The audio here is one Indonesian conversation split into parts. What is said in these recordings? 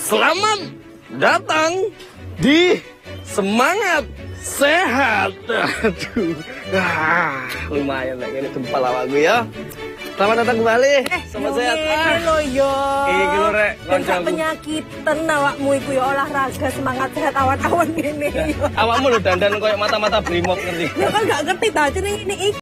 Selamat datang di Semangat Sehat. Aduh, lumayan lah ini gempal awakku ya. Selamat datang kembali. Semangat Sehat. Halo yo. Iki lho rek, kancaku. Penyakitan awakmu iku ya olahraga semangat sehat awan-awan ngene. Awakmu lho dandan koyo mata-mata brimob ngerti. Ya kan gak ngerti ta jenenge ini iki.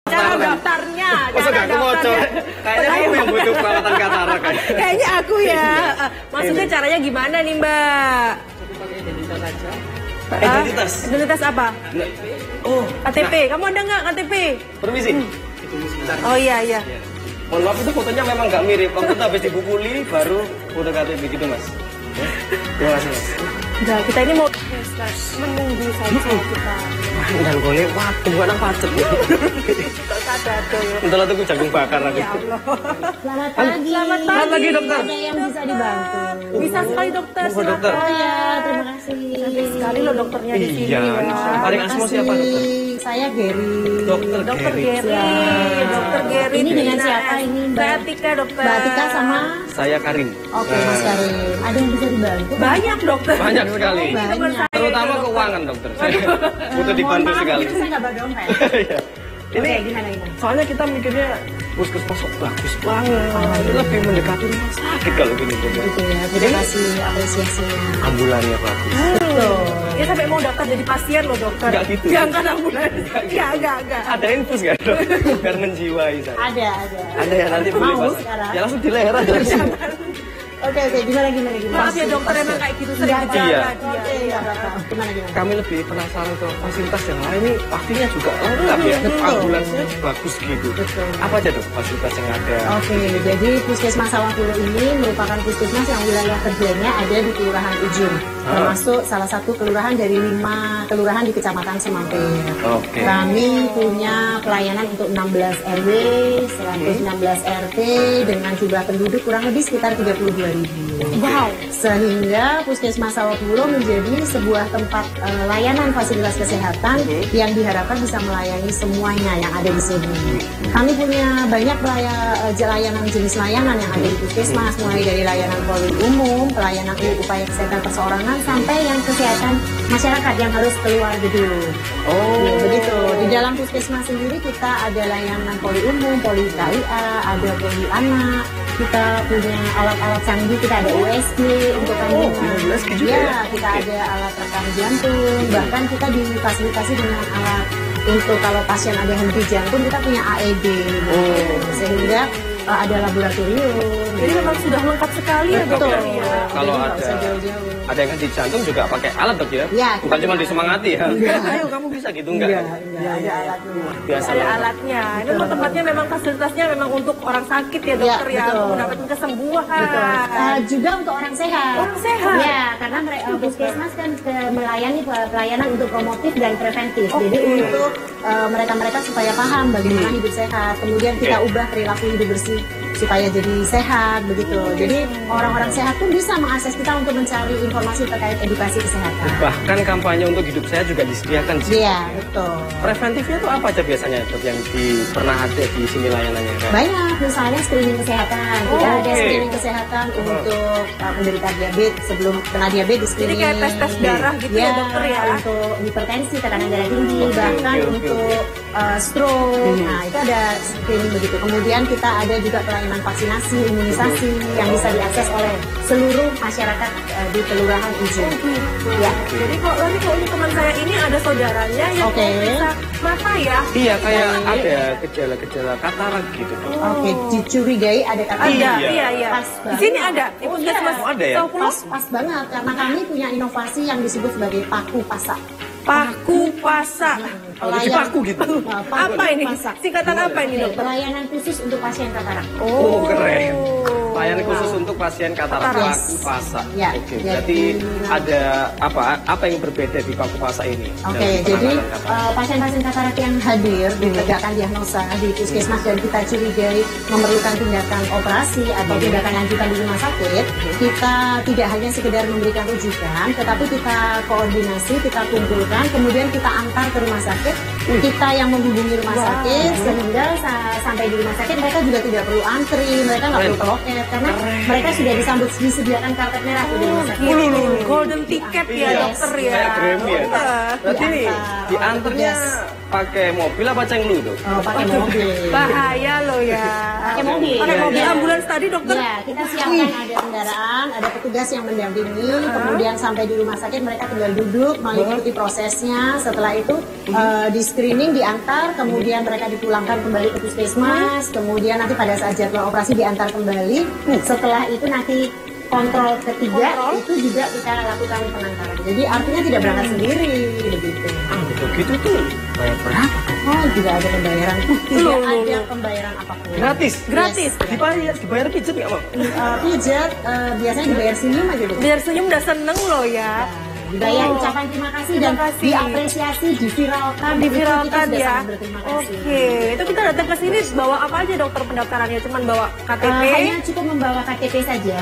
Cara daftarnya, cara daftarnya. Kayaknya aku yang butuh perawatan katarak. Kayaknya aku ya. Maksudnya caranya gimana nih Mbak? Pakai identitas aja. Identitas? Identitas apa? Oh, KTP. Kamu ada nggak KTP? permisi. Oh iya iya. Mohon maaf itu fotonya memang nggak mirip. Waktu itu habis dibukuli baru foto KTP gitu mas. Ya. Terima kasih mas. Enggak, kita ini mau menunggu saja kita. Dan golek waktu anak pacet ya. Tak sadar dong. Bentar lagi aku jagung bakar lagi. Ya Allah. Selamat pagi. Selamat Selamat pagi, dokter. Ada yang bisa dibantu? Bisa sekali dokter. Oh, dokter. Oh ya, terima kasih. Cantik sekali loh dokternya di sini Iya. ya. Paling asmo siapa dokter? Saya Gary. Dokter Dokter Gary. Gary, dokter Gary. Ini dengan siapa ini, Mbak? Saya Tika dokter. Mbak Tika sama? Saya Karim. Oke, Mas Karim. Ada yang bisa dibantu? Banyak dokter. Banyak sekali. Banyak. Terutama keuangan dokter. Saya butuh dibantu sekali. Itu saya nggak bawa dompet. Iya. Oke, Ini gimana gimana? soalnya kita mikirnya puskesmas kok bagus banget. Ini lebih mendekati rumah sakit kalau gini dokter. Gitu ya, kita kasih apresiasinya. Ambulannya bagus. Loh, ya sampai mau daftar jadi pasien loh dokter. Enggak gitu. Jangan ambulan. Enggak. Ada infus nggak dok? Biar menjiwai saya. Ada. Ada ya nanti beli Mau pas. sekarang? Ya langsung di leher aja. Gimana? Maaf ya dokter, emang kayak gitu sering Iya. gejala Iya. dia. Iya. Gimana? Kami lebih penasaran ke fasilitas yang lain ini pastinya juga lengkap ya. Ambulansnya bagus gitu. Betul. Apa aja tuh fasilitas yang ada? Oke, jadi Puskesmas Sawah-Pulo ini merupakan puskesmas yang wilayah kerjanya ada di Kelurahan Ujung, termasuk salah satu kelurahan dari 5 kelurahan di Kecamatan Semampir. Oke. Kami punya pelayanan untuk 16 RW, 116 RT dengan jumlah penduduk kurang lebih sekitar 32.000. Wow. Sehingga Puskesmas Sawah-Pulo menjadi sebuah tempat layanan fasilitas kesehatan yang diharapkan bisa melayani semuanya yang ada di sini. Kami punya banyak layanan jenis layanan yang ada di Puskesmas, mulai dari layanan poli umum, pelayanan upaya kesehatan perseorangan, sampai yang kesehatan masyarakat yang harus keluar gedung. Oh. Begitu. Di dalam Puskesmas sendiri kita ada layanan poli umum, poli KIA, ada poli anak, kita punya alat-alat canggih, kita ada USG untuk kandungan. USG juga ya? Kita ada alat rekam jantung, bahkan kita difasilitasi dengan alat untuk kalau pasien ada henti jantung, kita punya AED. Sehingga ada laboratorium. Jadi memang sudah lengkap sekali ya Lengkap dokter ya. ya. Kalau Jadi nggak ada usah jauh-jauh. ada yang henti jantung juga pakai alat dok ya? Iya, Bukan kita cuma pakai. disemangati ya? Iya. Ayo kamu bisa gitu enggak? Ada alatnya. Biasa Ada banget. alatnya. Ini memang tempatnya memang fasilitasnya memang untuk orang sakit ya dokter ya, betul. untuk mendapatkan kesembuhan. Juga untuk orang sehat. Orang sehat? Ya, karena Puskesmas kan melayani pelayanan untuk promotif dan preventif. Jadi untuk mereka-mereka supaya paham bagaimana hidup sehat. Kemudian kita ubah perilaku hidup bersih supaya jadi sehat begitu. Jadi orang-orang sehat pun bisa mengakses kita untuk mencari informasi terkait edukasi kesehatan. Bahkan kampanye untuk hidup sehat juga disediakan di sini. Iya, betul. Preventifnya tuh apa aja biasanya dok yang pernah ada di sini layanannya? Kak? Banyak, misalnya screening kesehatan. Kita ada Oke. screening kesehatan untuk penderita diabetes sebelum kena diabetes di screening. Jadi kayak tes-tes darah gitu ya dokter ya. Untuk hipertensi, tekanan darah tinggi, bahkan oke. untuk stroke. Nah, itu ada screening begitu. Kemudian kita ada juga pelayanan vaksinasi, imunisasi yang bisa diakses oleh seluruh masyarakat di Kelurahan Ujung. Ya. Jadi kalau ini teman saya ini ada saudaranya yang Oke. bisa mata ya. Iya kayak ada gejala-gejala katarak gitu dok. Oke, dicurigai ada kata Ada, iya. Pas Di banget. sini ada. Di Oh, Puskesmas iya. Ada ya? Sawah-Pulo. Pas banget karena kami punya inovasi yang disebut sebagai paku pasak. Paku pasak. Jadi paku gitu. Apa ini? Singkatan apa ini dokter? Pelayanan khusus untuk pasien katarak. Oh, keren. Layanan khusus untuk pasien katarak Katarak. paku pasak. Ya, Oke, jadi- berarti ada apa yang berbeda di paku pasak ini? Oke, dalam jadi penanganan katarak? pasien-pasien katarak yang hadir ditegakkan diagnosa di Puskesmas dan kita curigai memerlukan tindakan operasi atau tindakan lanjutan di rumah sakit, kita tidak hanya sekedar memberikan rujukan, tetapi kita koordinasi, kita kumpulkan, kemudian kita antar ke rumah sakit, kita yang menghubungi rumah sakit, sehingga sampai di rumah sakit mereka juga tidak perlu antri, mereka nggak perlu ke loket, karena mereka sudah disediakan karpet merah di rumah sakit. Golden ticket ya Iya. dokter ya. Kayak Grammy ya. Berarti nih Diantar. diantarnya pakai mobil apa cenglu dok? Oh, pakai mobil. Bahaya loh ya. Pakai mobil. Pakai mobil Iya. ambulans tadi dokter. Ya, kita siapkan ada kendaraan, ada petugas yang mendampingi, kemudian sampai di rumah sakit mereka tinggal duduk, mengikuti prosesnya. Setelah itu di screening, diantar, kemudian mereka dipulangkan kembali ke puskesmas, kemudian nanti pada saat jadwal operasi diantar kembali. Setelah itu nanti kontrol ketiga itu juga kita lakukan penantaran. Jadi artinya tidak berangkat sendiri, begitu. Begitu tuh bayar berapa? Oh, tidak ada pembayaran, tidak ada pembayaran apapun. Gratis. Gratis. Dibayar pijet nggak mau? Pijat biasanya dibayar senyum aja Bu. Biar senyum udah seneng loh ya. Dibayar ucapan terima kasih dan Terima kasih. diapresiasi, diviralkan, Diviralkan Itu kita ya. sangat berterima kasih. Oke, itu kita datang ke sini bawa apa aja dokter pendaftarannya? Cuman bawa KTP. Hanya cukup membawa KTP saja.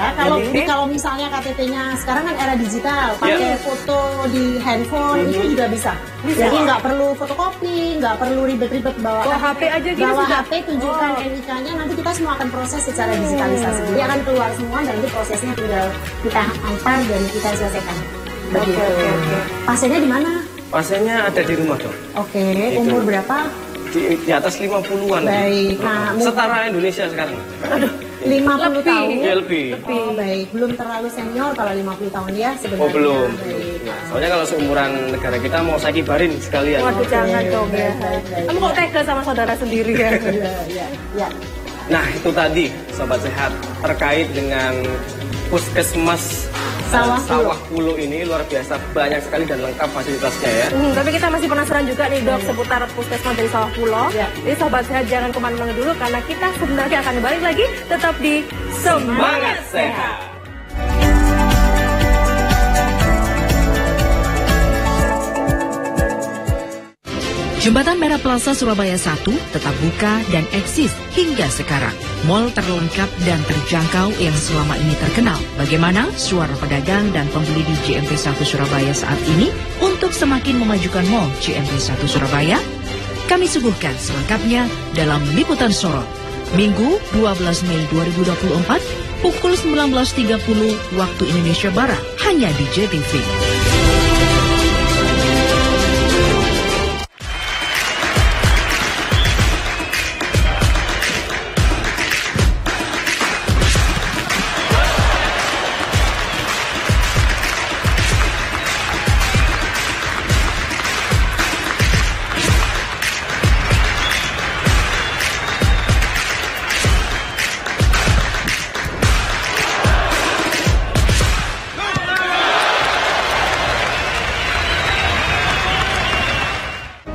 Kalau misalnya KTP-nya sekarang kan era digital, pakai foto di handphone itu juga bisa. Jadi nggak perlu fotokopi, nggak perlu ribet-ribet bawa Bawa HP aja gitu bawa sudah? HP, tunjukkan NIK-nya, nanti kita semua akan proses secara digitalisasi. Jadi akan keluar semua dan itu prosesnya tinggal kita antar dan kita selesaikan. Begitu. Oke. Pasiennya di mana? Pasiennya ada di rumah dok. Oke, umur berapa? Di atas 50-an. Baik. Nah, Setara Indonesia sekarang. 50 tahun. Ya lebih. Oh, baik, belum terlalu senior kalau 50 tahun ya sebenarnya. Oh belum. Baik. Nah, soalnya kalau seumuran negara kita mau saya kibarin sekalian. Waduh jangan dong ya. baik. Kamu kok tega sama saudara sendiri ya? Ya. Nah, itu tadi Sobat Sehat terkait dengan Puskesmas Sawah Pulo ini luar biasa, banyak sekali dan lengkap fasilitasnya ya. Tapi kita masih penasaran juga nih dok seputar Puskesmas dari Sawah Pulo. Jadi Sobat Sehat jangan kemana-mana dulu karena kita sebenarnya akan balik lagi tetap di Semangat Sehat. Jembatan Merah Plaza Surabaya 1 tetap buka dan eksis hingga sekarang. Mal terlengkap dan terjangkau yang selama ini terkenal. Bagaimana suara pedagang dan pembeli di JMP 1 Surabaya saat ini untuk semakin memajukan Mall JMP 1 Surabaya? Kami suguhkan selengkapnya dalam Liputan Sorot. Minggu 12 Mei 2024 pukul 19.30 waktu Indonesia Barat hanya di JTV.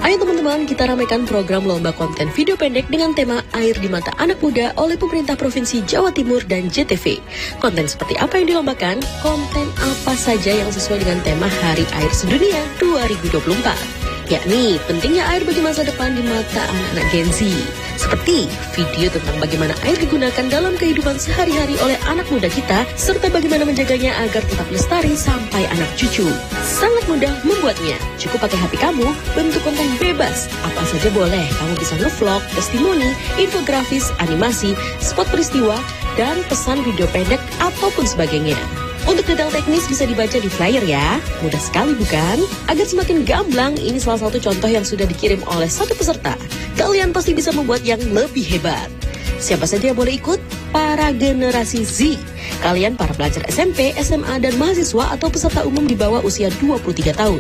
Ayo teman-teman, kita ramaikan program lomba konten video pendek dengan tema Air di Mata Anak Muda oleh pemerintah Provinsi Jawa Timur dan JTV. Konten seperti apa yang dilombakan? Konten apa saja yang sesuai dengan tema Hari Air Sedunia 2024. Yakni pentingnya air bagi masa depan di mata anak-anak Gen Z. Seperti video tentang bagaimana air digunakan dalam kehidupan sehari-hari oleh anak muda kita, serta bagaimana menjaganya agar tetap lestari sampai anak cucu. Sangat mudah membuatnya. Cukup pakai HP kamu, bentuk konten bebas. Apa saja boleh, kamu bisa nge-vlog, testimoni, infografis, animasi, spot peristiwa, dan pesan video pendek ataupun sebagainya. Untuk detail teknis bisa dibaca di flyer ya. Mudah sekali bukan? Agar semakin gamblang, ini salah satu contoh yang sudah dikirim oleh satu peserta. Kalian pasti bisa membuat yang lebih hebat. Siapa saja yang boleh ikut? Para generasi Z. Kalian para pelajar SMP, SMA, dan mahasiswa atau peserta umum di bawah usia 23 tahun.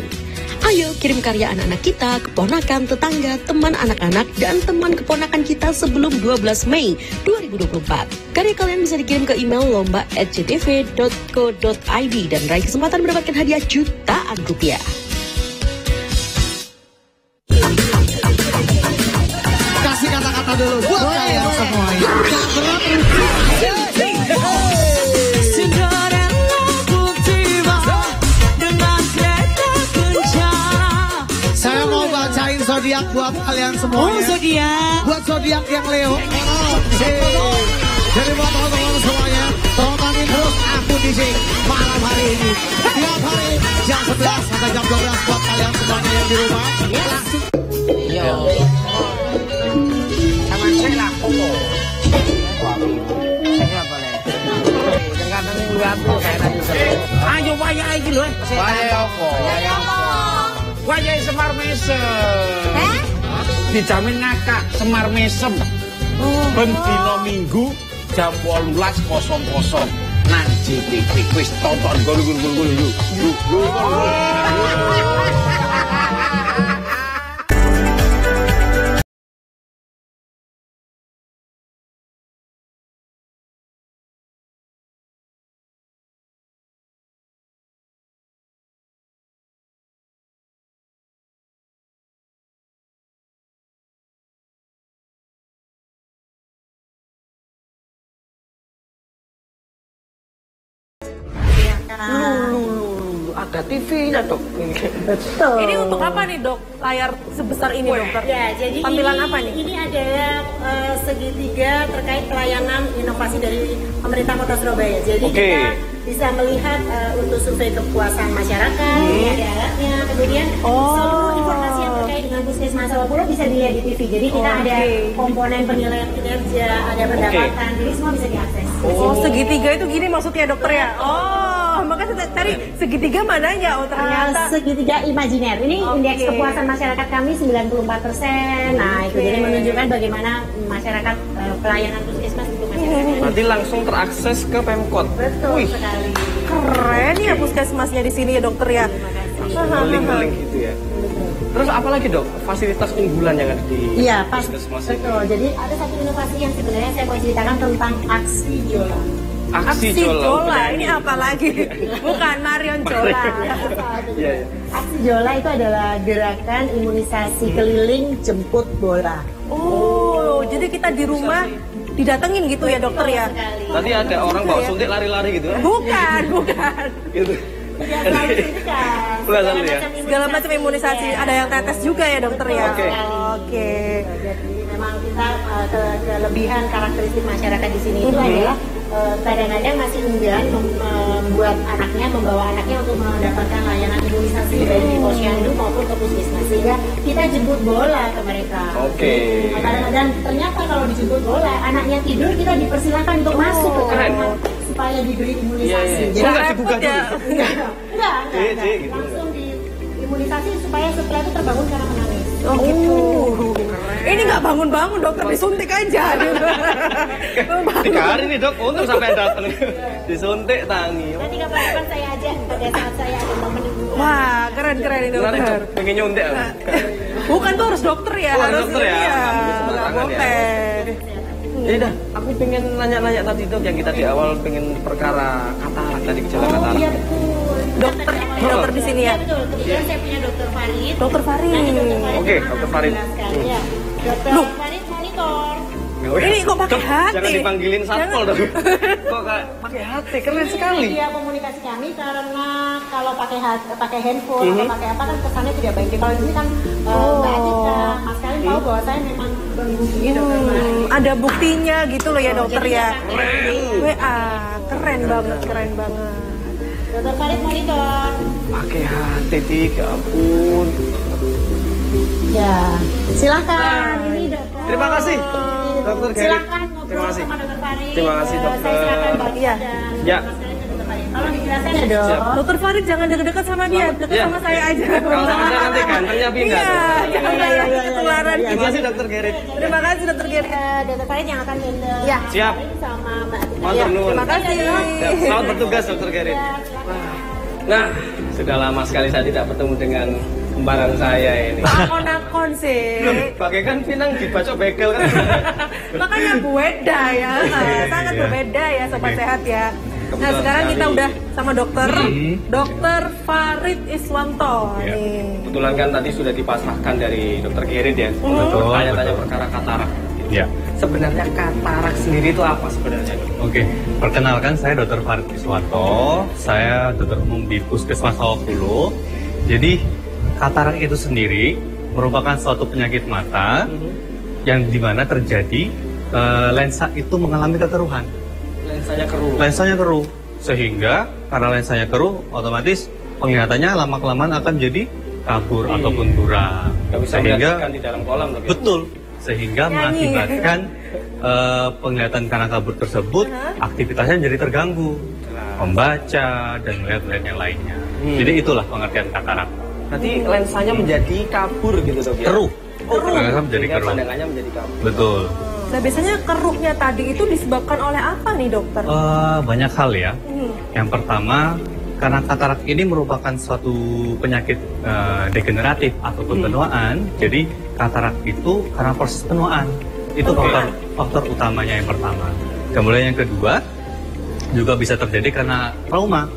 Ayo kirim karya anak-anak kita, keponakan, tetangga, teman anak-anak, dan teman keponakan kita sebelum 12 Mei 2024. Karya kalian bisa dikirim ke email lomba@ctv.co.id dan raih kesempatan mendapatkan hadiah jutaan rupiah. Kasih kata-kata dulu buat kalian semuanya. Saya mau bacain zodiak buat kalian semuanya. Oh, zodiak. Buat zodiak yang Leo. Jadi buat teman-teman semuanya, tontonin terus aku di sini malam hari ini. Tiap hari jam 11 sampai jam 12 buat kalian semuanya yang di rumah. Langsung. Iya. Sama saya lah, Koko. Saya boleh. Jangan nunggu aku kayak tadi. Ayo waya iki lho. Waya apa? Waya Semar Mesem. Dijamin ngakak Semar Mesem. Ben dina Minggu jam 18.00 nang JTV. Wis tonton gulu. Ada TV-nya dok. Betul. Ini untuk apa nih dok? Layar sebesar ini dokter? Ya, jadi tampilan ini, apa nih? Ini adalah segitiga terkait pelayanan inovasi dari pemerintah Kota Surabaya. Jadi kita bisa melihat untuk survei kepuasan masyarakat, ada alatnya, kemudian seluruh informasi yang terkait dengan Puskesmas Sawah Pulo bisa dilihat di TV. Jadi kita ada komponen penilaian kinerja, ada pendapatan, jadi semua bisa diakses. Oh, segitiga itu gini maksudnya dokter ya? Oh, makanya saya cari segitiga mananya? Oh, ternyata Segitiga imajiner. Ini indeks kepuasan masyarakat kami 94%. Nah, itu jadi menunjukkan bagaimana masyarakat pelayanan puskesmas untuk masyarakat. Nanti langsung terakses ke Pemkot. Betul sekali. keren ya puskesmasnya di sini ya dokter ya. ngeling-ngeling gitu ya. Terus apa lagi dok, fasilitas unggulan yang ada di puskesmas ini? Betul, jadi ada satu inovasi yang sebenarnya saya mau ceritakan tentang aksi Jola. Aksi Jola, ini apa lagi? Bukan Marion Jola. Aksi Jola itu adalah gerakan imunisasi keliling jemput bola. Oh, jadi kita di rumah didatengin gitu ya dokter ya? Tadi ada orang bawa suntik lari-lari gitu? Bukan. Gitu. Segala macam imunisasi, ada yang tetes juga ya dokter ya? Oke. Jadi memang kita kelebihan karakteristik masyarakat di sini itu adalah kadang-kadang masih enggan membawa anaknya untuk mendapatkan layanan imunisasi baik di posyandu maupun ke puskesmas, sehingga kita jemput bola ke mereka. Kadang-kadang ternyata kalau dijemput bola anaknya tidur, kita dipersilakan untuk masuk ke kamar supaya diberi imunisasi. Jadi nggak digugah dulu? Enggak. Langsung diimunisasi supaya setelah itu terbangun karena menangis. Oh gitu. Ini nggak bangun-bangun dokter, disuntik aja. 3 hari nih dok, untung sampai datang. Disuntik tangi. Nanti kapan-kapan saya aja pada saat saya ada momen itu. Wah, keren-keren ini dokter. Pengen nyuntik apa? Bukan tuh harus dokter ya, harus dokter ya. Nggak boleh. Ya udah, aku pengen nanya-nanya tadi dok, yang kita di awal pengen perkara katarak tadi, gejala katarak. Iya betul. Dokter di sini ya. Betul. Kebetulan saya punya dokter Farid. Dokter Farid. Oke, dokter Farid. Ya. Dokter Farid monitor. Ini kok pakai hati? Jangan dipanggilin satpol dong. Kok pakai hati? Keren sekali. Dia komunikasi kami karena kalau pakai handphone atau pakai apa kan kesannya tidak baik. Kalau ini kan Mbak Adita, Mas Kalim tahu bahwa saya memang menghubungi dokter Farid. Ada buktinya gitu loh ya dokter ya. WA, keren banget. Dokter Farid monitor. Pakai hati, ya ampun. Ya, silakan. Ini dokter. Terima kasih. Dokter Gary. Silakan ngobrol sama dokter Farid. Terima kasih dokter. Saya silakan Mbak Tia. Ya. Tolong dijelaskan ya dok. Dokter Farid jangan deket-deket sama dia, deket sama saya aja. Kalau sama saya nanti gantengnya pindah. Jangan ketularan. Terima kasih dokter Gary. Terima kasih dokter Gary. Dokter Farid yang akan handle. Ya. Siap. Sama Mbak Tia. Terima kasih. Selamat bertugas dokter Gary. Nah, sudah lama sekali saya tidak bertemu dengan kembaran saya ini. Nakon sih. Bagaikan pinang dibacok bekel kan. Makanya beda ya, sangat berbeda ya sobat sehat ya. Nah sekarang kita udah sama dokter Farid Iswanto nih. Kebetulan kan tadi sudah dipasrahkan dari dokter Gerit ya untuk tanya-tanya perkara katarak. Ya. Sebenarnya katarak sendiri itu apa sebenarnya? Oke, perkenalkan saya Dr. Farid Iswanto. Saya dokter umum di Puskesmas Sawah-Pulo. Jadi katarak itu sendiri merupakan suatu penyakit mata yang dimana terjadi lensa itu mengalami kekeruhan. Lensanya keruh. Sehingga karena lensanya keruh, otomatis penglihatannya lama-kelamaan akan jadi kabur ataupun buram. Sehingga di dalam kolam. Betul. Sehingga mengakibatkan penglihatan karena kabur tersebut aktivitasnya jadi terganggu, membaca dan melihat-lihat yang lainnya. Jadi itulah pengertian katarak. Berarti lensanya menjadi kabur gitu dok ya? Keruh. Lensa menjadi keruh. Pandangannya menjadi kabur. Betul. Nah biasanya keruhnya tadi itu disebabkan oleh apa nih dokter? Banyak hal ya. Yang pertama, karena katarak ini merupakan suatu penyakit degeneratif ataupun penuaan, jadi katarak itu karena proses penuaan. Itu faktor utamanya yang pertama. Kemudian yang kedua, juga bisa terjadi karena trauma,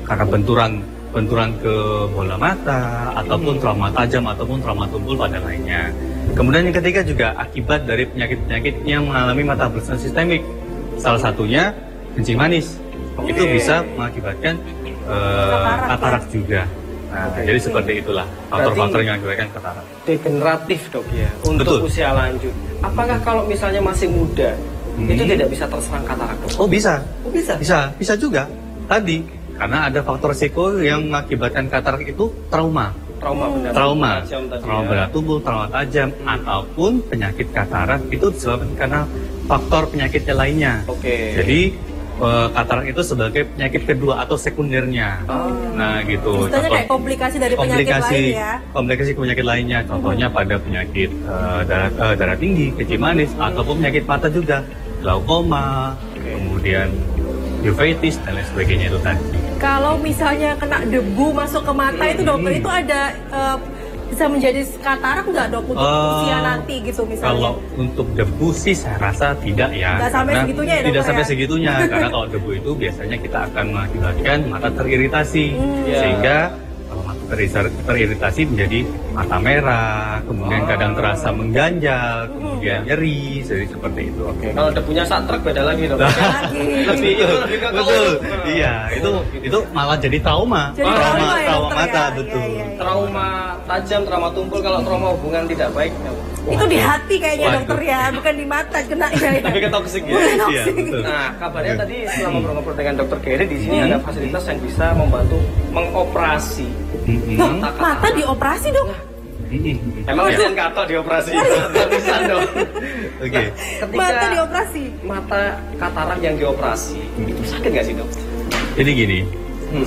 karena benturan ke bola mata, ataupun trauma tajam, ataupun trauma tumpul pada lainnya. Kemudian yang ketiga juga akibat dari penyakit-penyakit yang mengalami metabolisme sistemik. Salah satunya kencing manis. Itu bisa mengakibatkan katarak juga. Nah, jadi seperti itulah faktor-faktor yang mengakibatkan katarak. Degeneratif dok ya, untuk usia lanjut. Apakah kalau misalnya masih muda, itu tidak bisa terserang katarak dok? Oh bisa. Bisa juga. Tadi, karena ada faktor risiko yang mengakibatkan katarak itu trauma benda tubuh, trauma tajam, ataupun penyakit katarak itu disebabkan karena faktor penyakitnya lainnya. Jadi katarak itu sebagai penyakit kedua atau sekundernya. Nah gitu. Istilahnya kayak komplikasi dari penyakit lain ya. Komplikasi penyakit lainnya, contohnya pada penyakit darah tinggi, kencing manis, ataupun penyakit mata juga, glaukoma, kemudian uveitis dan lain sebagainya itu tadi. Kalau misalnya kena debu masuk ke mata itu dokter itu ada bisa menjadi katarak nggak dok untuk usia nanti gitu misalnya? Kalau untuk debu sih saya rasa tidak ya. Nggak sampai segitunya ya dokter? Tidak sampai ya? segitunya karena kalau debu itu biasanya kita akan mengakibatkan mata teriritasi sehingga kalau mata teriritasi menjadi mata merah, kemudian kadang terasa mengganjal, kemudian nyeri, jadi seperti itu. Oke. Kalau debunya satrek beda lagi dok. lebih ke Betul. Iya, itu malah jadi trauma. Jadi trauma mata, ya? betul. Iya. Trauma tajam, trauma tumpul, kalau trauma hubungan tidak baik. Itu di hati kayaknya dokter ya, bukan di mata kena ya. Tapi ke toksik ya. Iya, betul. Nah, kabarnya tadi setelah ngobrol-ngobrol dengan dokter Gary, di sini ada fasilitas yang bisa membantu mengoperasi Mata dioperasi dong? Emang kalian kata dioperasi? Bisa dong. Oke. Mata dioperasi? Mata katarak yang dioperasi, itu sakit nggak sih dok? Jadi gini,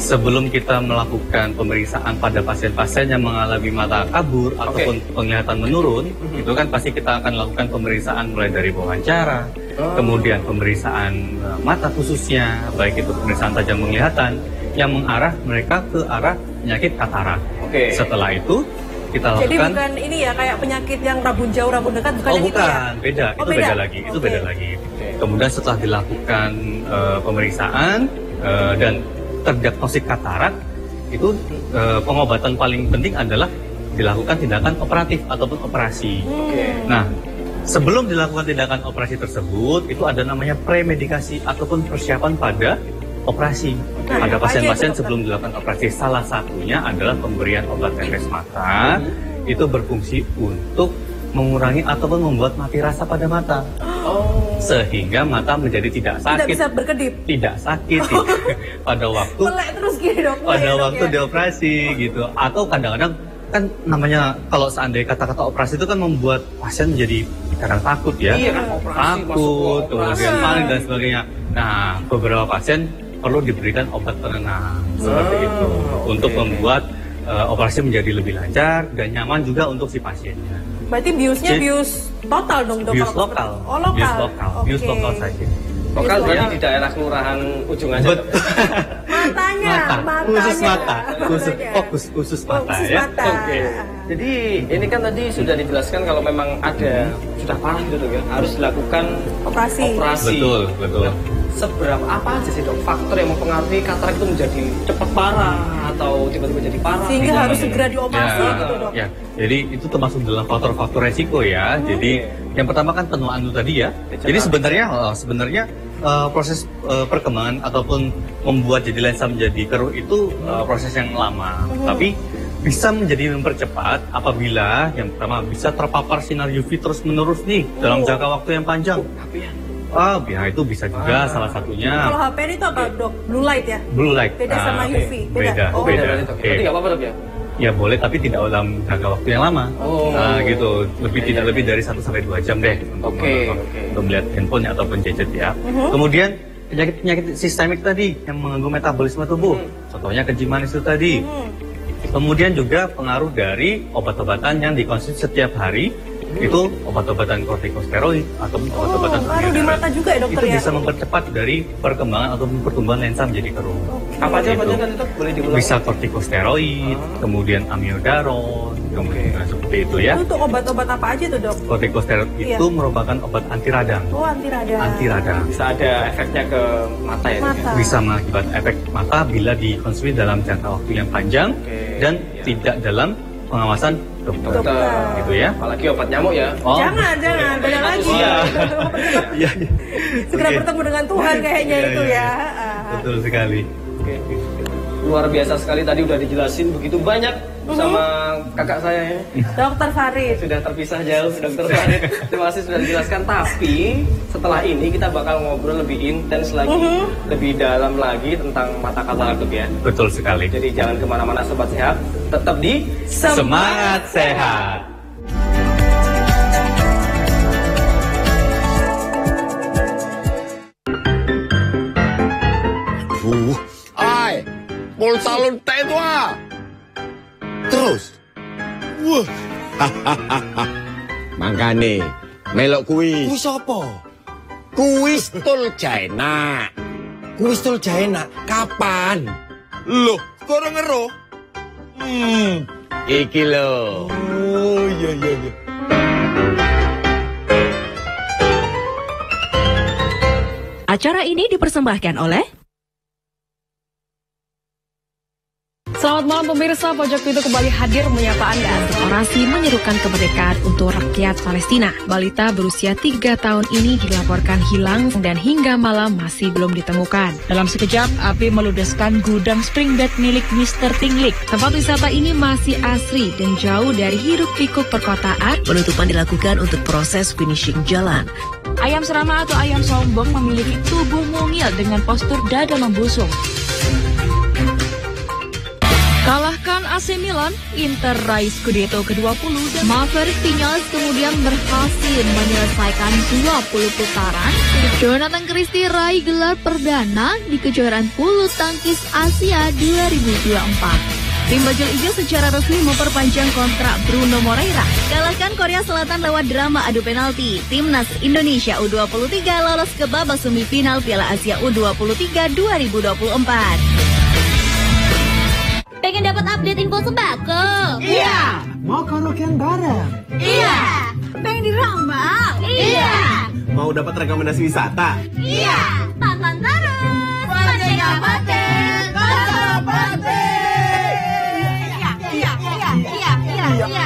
sebelum kita melakukan pemeriksaan pada pasien-pasien yang mengalami mata kabur ataupun penglihatan menurun, itu kan pasti kita akan lakukan pemeriksaan mulai dari wawancara, kemudian pemeriksaan mata khususnya, baik itu pemeriksaan tajam penglihatan yang mengarah mereka ke arah penyakit katarak. Setelah itu kita lakukan. Jadi bukan ini ya kayak penyakit yang rabun jauh, rabun dekat, bukan yang bukan, itu ya? beda. Itu beda lagi. Itu beda lagi. Kemudian setelah dilakukan pemeriksaan dan terdiagnosis katarak, itu pengobatan paling penting adalah dilakukan tindakan operatif ataupun operasi. Nah, sebelum dilakukan tindakan operasi tersebut, itu ada namanya premedikasi ataupun persiapan pada operasi. Pada pasien-pasien sebelum dilakukan operasi, salah satunya adalah pemberian obat tetes mata. Itu berfungsi untuk mengurangi ataupun membuat mati rasa pada mata. Sehingga mata menjadi tidak sakit. Tidak bisa berkedip. Tidak sakit. Pada waktu melek terus gini dok. Pada waktu dioperasi gitu. Atau kadang-kadang kan namanya kalau seandainya kata-kata operasi itu kan membuat pasien menjadi kadang takut ya. Iya kan, operasi, takut, kemudian panik dan sebagainya. Nah, beberapa pasien perlu diberikan obat penenang seperti itu untuk membuat operasi menjadi lebih lancar dan nyaman juga untuk si pasiennya. Berarti biusnya bius total dong dok? Bius lokal. Oh, lokal. Bius lokal. Bius lokal saja. Lokal berarti di daerah kelurahan ujung aja. Matanya. Khusus mata. Khusus mata ya. Oke. Jadi ini kan tadi sudah dijelaskan kalau memang ada sudah parah gitu dok ya, harus dilakukan operasi. Betul. Seberapa apa aja sih dok faktor yang mempengaruhi katarak itu menjadi cepat parah atau tiba-tiba jadi parah sehingga harus segera dioperasi gitu dok? Ya, jadi itu termasuk dalam faktor-faktor resiko ya. Jadi yang pertama kan penuaan itu tadi ya. Jadi sebenarnya proses perkembangan ataupun membuat jadi lensa menjadi keruh itu proses yang lama. Tapi bisa menjadi mempercepat apabila yang pertama bisa terpapar sinar UV terus menerus nih dalam jangka waktu yang panjang. Ya itu bisa juga salah satunya. Kalau HPN itu apa dok? Blue light ya? Blue light. Beda sama UV? Beda. Berarti nggak apa-apa dok ya? Ya boleh, tapi tidak dalam jangka waktu yang lama. Gitu. Tidak lebih dari 1 sampai 2 jam deh untuk melihat handphone ataupun gadget ya. Kemudian penyakit sistemik tadi yang mengganggu metabolisme tubuh. Contohnya kencing manis itu tadi. Kemudian juga pengaruh dari obat-obatan yang dikonsumsi setiap hari. Itu obat-obatan kortikosteroid atau obat-obatan pengaruh di mata juga ya dokter itu ya? bisa mempercepat dari perkembangan atau pertumbuhan lensa menjadi keruh. Apa aja tadi dok? Boleh diulang? Bisa kortikosteroid, kemudian amiodaron, kemudian seperti itu ya. Itu untuk obat-obat apa aja tuh dok? Kortikosteroid itu merupakan obat anti radang. Oh, anti radang. Anti radang. Bisa ada efeknya ke mata ya? Bisa mengakibatkan efek mata bila dikonsumsi dalam jangka waktu yang panjang dan tidak dalam pengawasan dokter. Gitu ya. Apalagi obat nyamuk ya. Jangan banyak lagi. Iya. Segera bertemu dengan Tuhan kayaknya itu ya. Betul sekali. Luar biasa sekali, tadi udah dijelasin begitu banyak sama kakak saya ya. Dokter Farid. Sudah terpisah jauh Dokter Farid. Terima kasih sudah dijelaskan. Tapi setelah ini kita bakal ngobrol lebih intens lagi, lebih dalam lagi tentang mata katarak ya. Betul sekali. Jadi jangan kemana-mana sobat sehat, tetap di Semangat Sehat. Pol salon teh itu terus. Wah. Mangkane melok kuis. Kuis apa? Kuis tul Jaena. Kuis tul Jaena kapan? Loh, kok ora ngero? Iki lho. Oh, iya. Acara ini dipersembahkan oleh Selamat malam pemirsa, Pojok Pintu kembali hadir menyapa Anda. orasi menyerukan kemerdekaan untuk rakyat Palestina. Balita berusia 3 tahun ini dilaporkan hilang dan hingga malam masih belum ditemukan. Dalam sekejap, api meludeskan gudang spring bed milik Mr. Tinglik. Tempat wisata ini masih asri dan jauh dari hiruk-pikuk perkotaan. Penutupan dilakukan untuk proses finishing jalan. Ayam serama atau ayam sombong memiliki tubuh mungil dengan postur dada membusung. Kalahkan AC Milan, Inter raih Scudetto ke-20 dan Maverick Vinales kemudian berhasil menyelesaikan 20 putaran. Jonathan Christie raih gelar perdana di kejuaraan bulu tangkis Asia 2024. Tim Bajul Ijo secara resmi memperpanjang kontrak Bruno Moreira. Kalahkan Korea Selatan lewat drama adu penalti. Timnas Indonesia U23 lolos ke babak semifinal Piala Asia U23 2024. Pengen dapat update info sembako? Iya. Mau karaokean bareng? Iya. Pengen diramal? Iya. Mau dapat rekomendasi wisata? Iya. Tonton terus Merdeka Paten Kota Iya.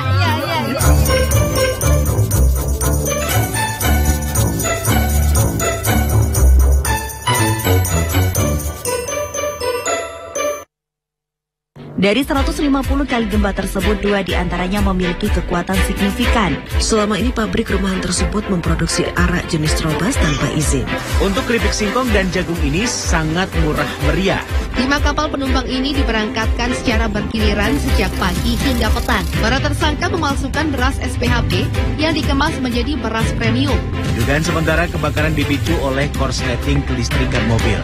Dari 150 kali gempa tersebut, 2 diantaranya memiliki kekuatan signifikan. Selama ini pabrik rumahan tersebut memproduksi arak jenis Trobas tanpa izin. Untuk keripik singkong dan jagung ini sangat murah meriah. 5 kapal penumpang ini diberangkatkan secara bergiliran sejak pagi hingga petang. Para tersangka memalsukan beras SPHB yang dikemas menjadi beras premium. Dugaan sementara kebakaran dipicu oleh korsleting kelistrikan mobil.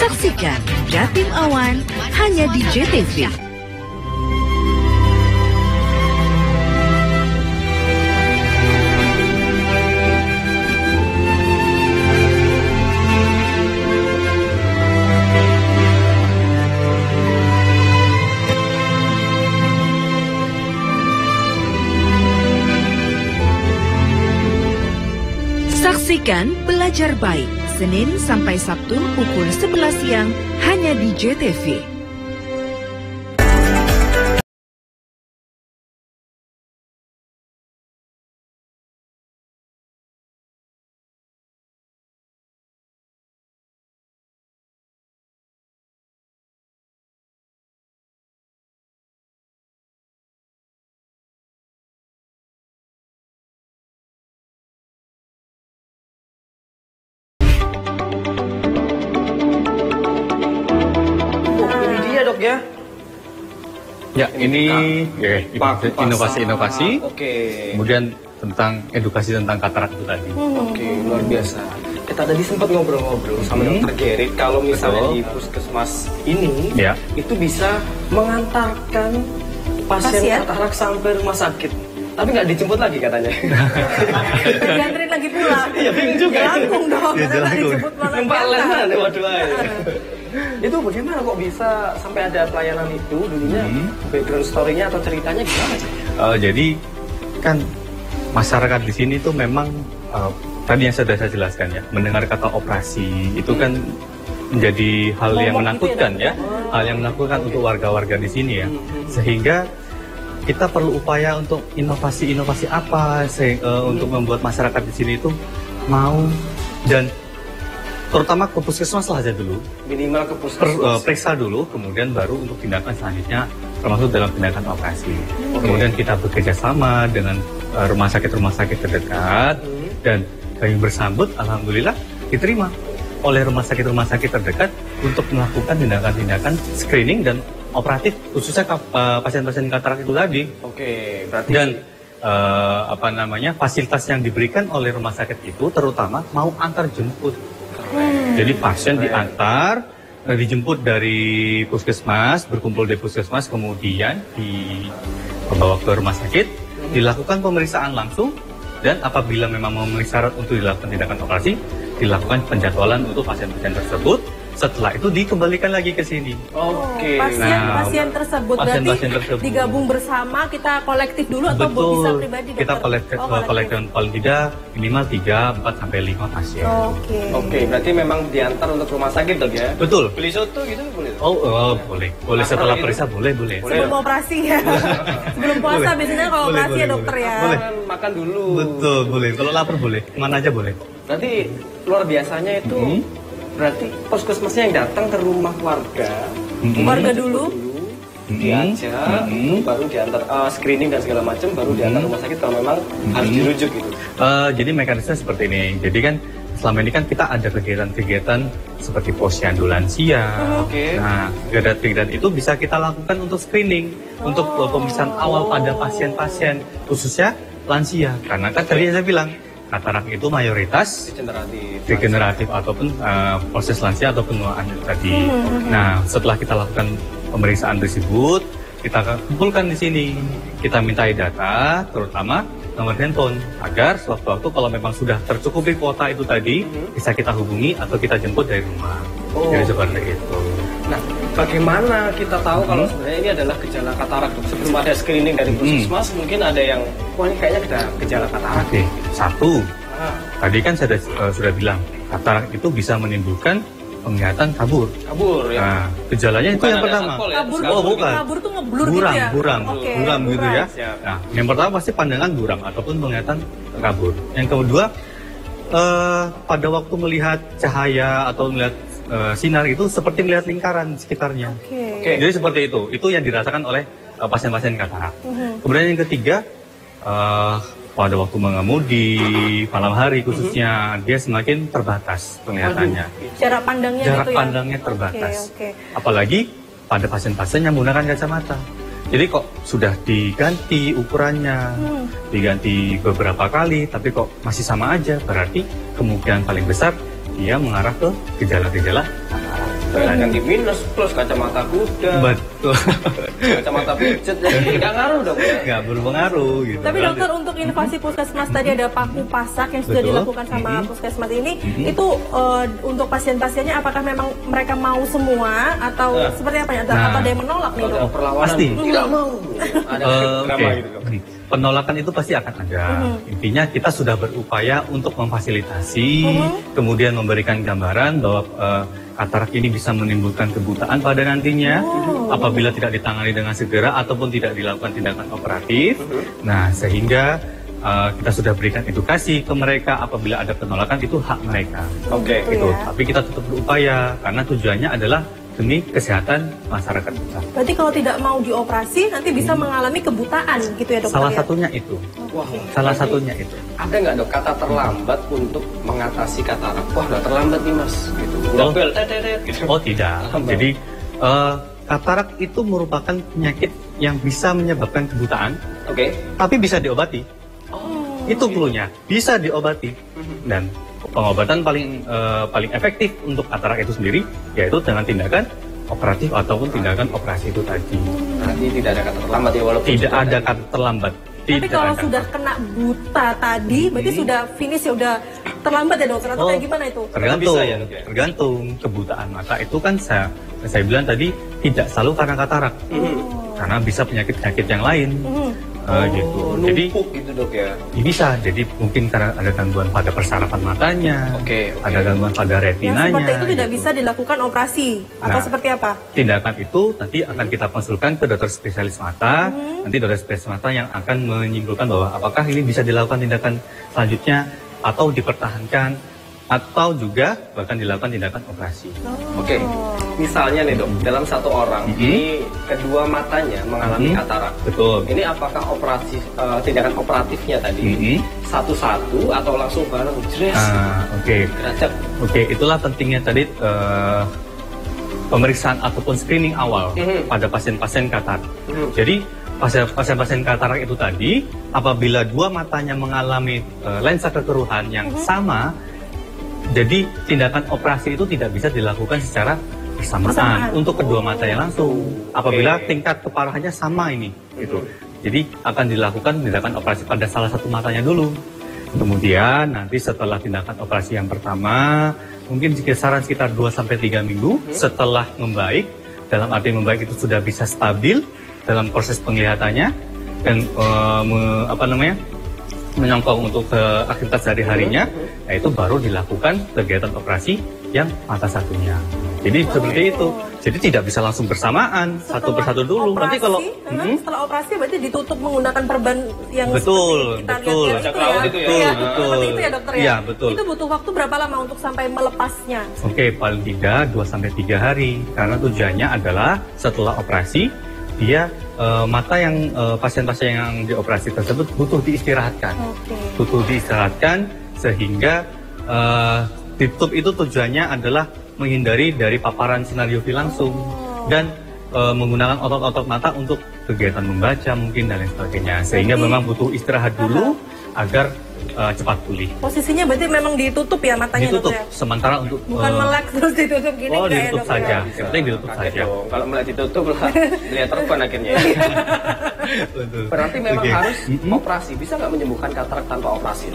Saksikan Jatim Awan hanya di JTV. Saksikan Belajar Baik, Senin sampai Sabtu pukul 11 siang hanya di JTV. Ya, ini inovasi-inovasi. Kemudian tentang edukasi tentang katarak itu tadi. Luar biasa. Kita tadi sempat ngobrol-ngobrol sama Dokter Gerit, kalau misalnya di puskesmas ini itu bisa mengantarkan pasien katarak sampai rumah sakit. Tapi nggak dijemput lagi katanya. Dianterin lagi pulang. Iya, bingung juga. Jelangkung dong. Dijemput malah. Waduh. Itu bagaimana kok bisa sampai ada pelayanan itu dulunya? Background story-nya atau ceritanya gimana sih? Jadi kan masyarakat di sini tuh memang tadi yang sudah saya jelaskan ya, mendengar kata operasi itu kan menjadi hal yang menakutkan ya, hal yang menakutkan untuk warga-warga di sini ya, sehingga kita perlu upaya untuk inovasi-inovasi apa untuk membuat masyarakat di sini itu mau dan terutama ke puskesmas saja dulu. Minimal ke puskesmas. Periksa dulu, kemudian baru untuk tindakan selanjutnya termasuk dalam tindakan operasi. Kemudian kita bekerja sama dengan rumah sakit terdekat dan kami bersambut, alhamdulillah diterima oleh rumah sakit terdekat untuk melakukan tindakan-tindakan screening dan operatif khususnya pasien-pasien katarak itu tadi. Berarti dan fasilitas yang diberikan oleh rumah sakit itu terutama mau antar jemput. Jadi pasien diantar, dijemput dari puskesmas, berkumpul di puskesmas, kemudian dibawa ke rumah sakit, dilakukan pemeriksaan langsung, dan apabila memang memenuhi syarat untuk dilakukan tindakan operasi, dilakukan penjadwalan untuk pasien-pasien tersebut Setelah itu dikembalikan lagi ke sini. Oke. Pasien tersebut berarti digabung bersama, kita kolektif dulu atau bisa pribadi? Kita kolektif paling tidak minimal 3, 4 sampai 5 pasien. Oke, berarti memang diantar untuk rumah sakit dok ya? Betul. Beli soto gitu boleh? Boleh. Boleh setelah periksa boleh. Sebelum operasi ya. Sebelum puasa biasanya kalau operasi ya dokter ya. Boleh. Makan dulu. Betul, boleh. Kalau lapar boleh. Kemana aja boleh. Berarti luar biasanya itu berarti puskesmasnya yang datang ke rumah warga. Warga dulu. Diajak, baru diantar screening dan segala macam, baru diantar rumah sakit kalau memang harus dirujuk gitu. Jadi mekanisme seperti ini. Jadi kan selama ini kan kita ada kegiatan-kegiatan seperti posyandu lansia. Nah, kegiatan-kegiatan itu bisa kita lakukan untuk screening, untuk pemeriksaan awal pada pasien-pasien, khususnya lansia. Karena kan tadi saya bilang, katarak itu mayoritas degeneratif ataupun proses lansia atau penuaan tadi. Nah, setelah kita lakukan pemeriksaan tersebut, kita kumpulkan di sini. Kita mintai data, terutama nomor handphone, agar sewaktu-waktu kalau memang sudah tercukupi kuota itu tadi, bisa kita hubungi atau kita jemput dari rumah. Jadi seperti itu. Nah, bagaimana kita tahu kalau sebenarnya ini adalah gejala katarak? Sebelum ada screening dari puskesmas, mungkin ada yang, wah ini kayaknya ada gejala katarak. Satu, tadi kan saya sudah bilang, katarak itu bisa menimbulkan penglihatan kabur. Ya. Nah, gejalanya itu yang pertama. Bukan. Kabur tuh ngeblur gitu ya? Buram gitu ya. Nah, yang pertama pasti pandangan buram ataupun penglihatan kabur. Yang kedua, pada waktu melihat cahaya atau melihat sinar itu seperti melihat lingkaran di sekitarnya. Jadi seperti itu. Itu yang dirasakan oleh pasien-pasien katarak. Kemudian yang ketiga, pada waktu mengemudi malam hari khususnya, dia semakin terbatas penglihatannya. Jarak pandangnya pandangnya terbatas. Apalagi pada pasien-pasien yang menggunakan kacamata. Jadi kok sudah diganti ukurannya, diganti beberapa kali, tapi kok masih sama aja, berarti kemungkinan paling besar dia mengarah ke gejala-gejala ganti minus plus kacamata kuda. Betul. Kacamata pijet, jadi nggak ngaruh dong ya? Nggak berpengaruh gitu. Tapi dokter, untuk inovasi puskesmas tadi ada paku pasak yang sudah dilakukan sama puskesmas ini, itu untuk pasien-pasiennya apakah memang mereka mau semua atau seperti apa ya? Atau ada yang menolak nih dok? Pasti. Tidak mau. Ada drama gitu dok. Penolakan itu pasti akan ada. Intinya kita sudah berupaya untuk memfasilitasi, kemudian memberikan gambaran bahwa katarak ini bisa menimbulkan kebutaan pada nantinya apabila tidak ditangani dengan segera ataupun tidak dilakukan tindakan operatif. Nah, sehingga kita sudah berikan edukasi ke mereka. Apabila ada penolakan itu hak mereka. Gitu. Tapi kita tetap berupaya karena tujuannya adalah demi kesehatan masyarakat kita. Berarti kalau tidak mau dioperasi nanti bisa mengalami kebutaan gitu ya dokter? Salah satunya itu. Salah satunya itu. Ada nggak dok kata terlambat untuk mengatasi katarak? Wah udah terlambat nih mas. Gitu. Gitu. Oh tidak. Jadi katarak itu merupakan penyakit yang bisa menyebabkan kebutaan. Tapi bisa diobati. Itu cluenya. Bisa diobati. Dan pengobatan paling efektif untuk katarak itu sendiri yaitu dengan tindakan operatif ataupun tindakan operasi itu tadi. Berarti tidak ada kata terlambat ya, walaupun tidak ada kata terlambat. Tapi kalau sudah kena buta tadi, berarti sudah finish ya, udah terlambat ya dokter atau kayak gimana itu? Tergantung kebutaan mata itu kan saya bilang tadi tidak selalu karena katarak, karena bisa penyakit-penyakit yang lain. Gitu. Jadi gitu dok ya. Bisa, jadi mungkin karena ada gangguan pada persarapan matanya, ada gangguan pada retinanya. Yang seperti itu tidak bisa dilakukan operasi atau seperti apa? Tindakan itu nanti akan kita konsulkan ke dokter spesialis mata. Nanti dokter spesialis mata yang akan menyimpulkan bahwa apakah ini bisa dilakukan tindakan selanjutnya atau dipertahankan atau juga bahkan dilakukan tindakan operasi. Misalnya nih dok, dalam satu orang ini kedua matanya mengalami katarak. Betul. Ini apakah tindakan operatifnya tadi satu-satu atau langsung bareng? Itulah pentingnya tadi pemeriksaan ataupun screening awal pada pasien-pasien katarak. Jadi pasien-pasien katarak itu tadi apabila dua matanya mengalami lensa kekeruhan yang sama, jadi tindakan operasi itu tidak bisa dilakukan secara bersamaan untuk kedua mata yang langsung. Apabila tingkat keparahannya sama ini, gitu. Jadi akan dilakukan tindakan operasi pada salah satu matanya dulu. Kemudian nanti setelah tindakan operasi yang pertama, mungkin kisaran sekitar 2-3 minggu setelah membaik. Dalam arti membaik itu sudah bisa stabil dalam proses penglihatannya dan menyongkong untuk aktivitas sehari-harinya, itu baru dilakukan kegiatan operasi yang mata satunya. Jadi seperti itu. Jadi tidak bisa langsung bersamaan, satu persatu dulu. Operasi, nanti kalau setelah operasi berarti ditutup menggunakan perban yang betul, kita betul, lihat itu ya. betul. Seperti itu ya dokter ya. Iya, betul. Itu butuh waktu berapa lama untuk sampai melepasnya? Oke, paling tidak 2-3 hari. Karena tujuannya adalah setelah operasi dia mata yang pasien-pasien yang dioperasi tersebut butuh diistirahatkan. Butuh diistirahatkan sehingga ditutup itu tujuannya adalah menghindari dari paparan sinar UV langsung dan menggunakan otot-otot mata untuk kegiatan membaca mungkin dan lain sebagainya. Sehingga memang butuh istirahat dulu agar cepat pulih. Posisinya berarti memang ditutup ya matanya ditutup dokter ya? Sementara untuk bukan melek terus ditutup gini oh kayak ditutup saja, yang penting ditutup saja. Kalau melek ditutup lah lihat telepon akhirnya. Berarti memang harus operasi. Bisa nggak menyembuhkan katarak tanpa operasi?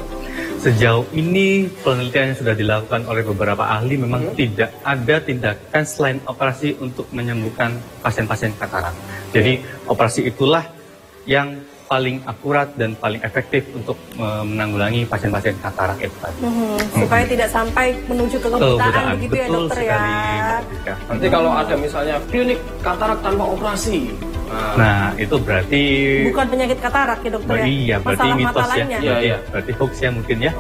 Sejauh ini penelitian yang sudah dilakukan oleh beberapa ahli memang tidak ada tindakan selain operasi untuk menyembuhkan pasien-pasien katarak. Jadi operasi itulah yang paling akurat dan paling efektif untuk menanggulangi pasien-pasien katarak itu tadi. Supaya tidak sampai menuju ke kebutaan begitu ya dokter ya. Nanti kalau ada misalnya klinik katarak tanpa operasi. Nah, itu berarti bukan penyakit katarak ya dokter ya? Iya, berarti masalah mitos mata ya. lainnya. Berarti hoax ya mungkin ya.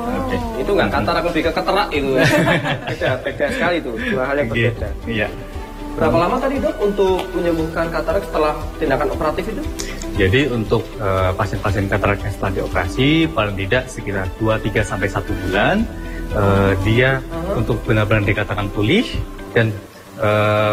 Itu nggak katarak, lebih ke keterak itu. Beda sekali itu, dua hal yang berbeda. Iya. Berapa lama tadi dok untuk menyembuhkan katarak setelah tindakan operatif itu? Jadi untuk pasien-pasien katarak yang setelah dioperasi paling tidak sekitar 2-3 sampai 1 bulan dia untuk benar-benar dikatakan pulih dan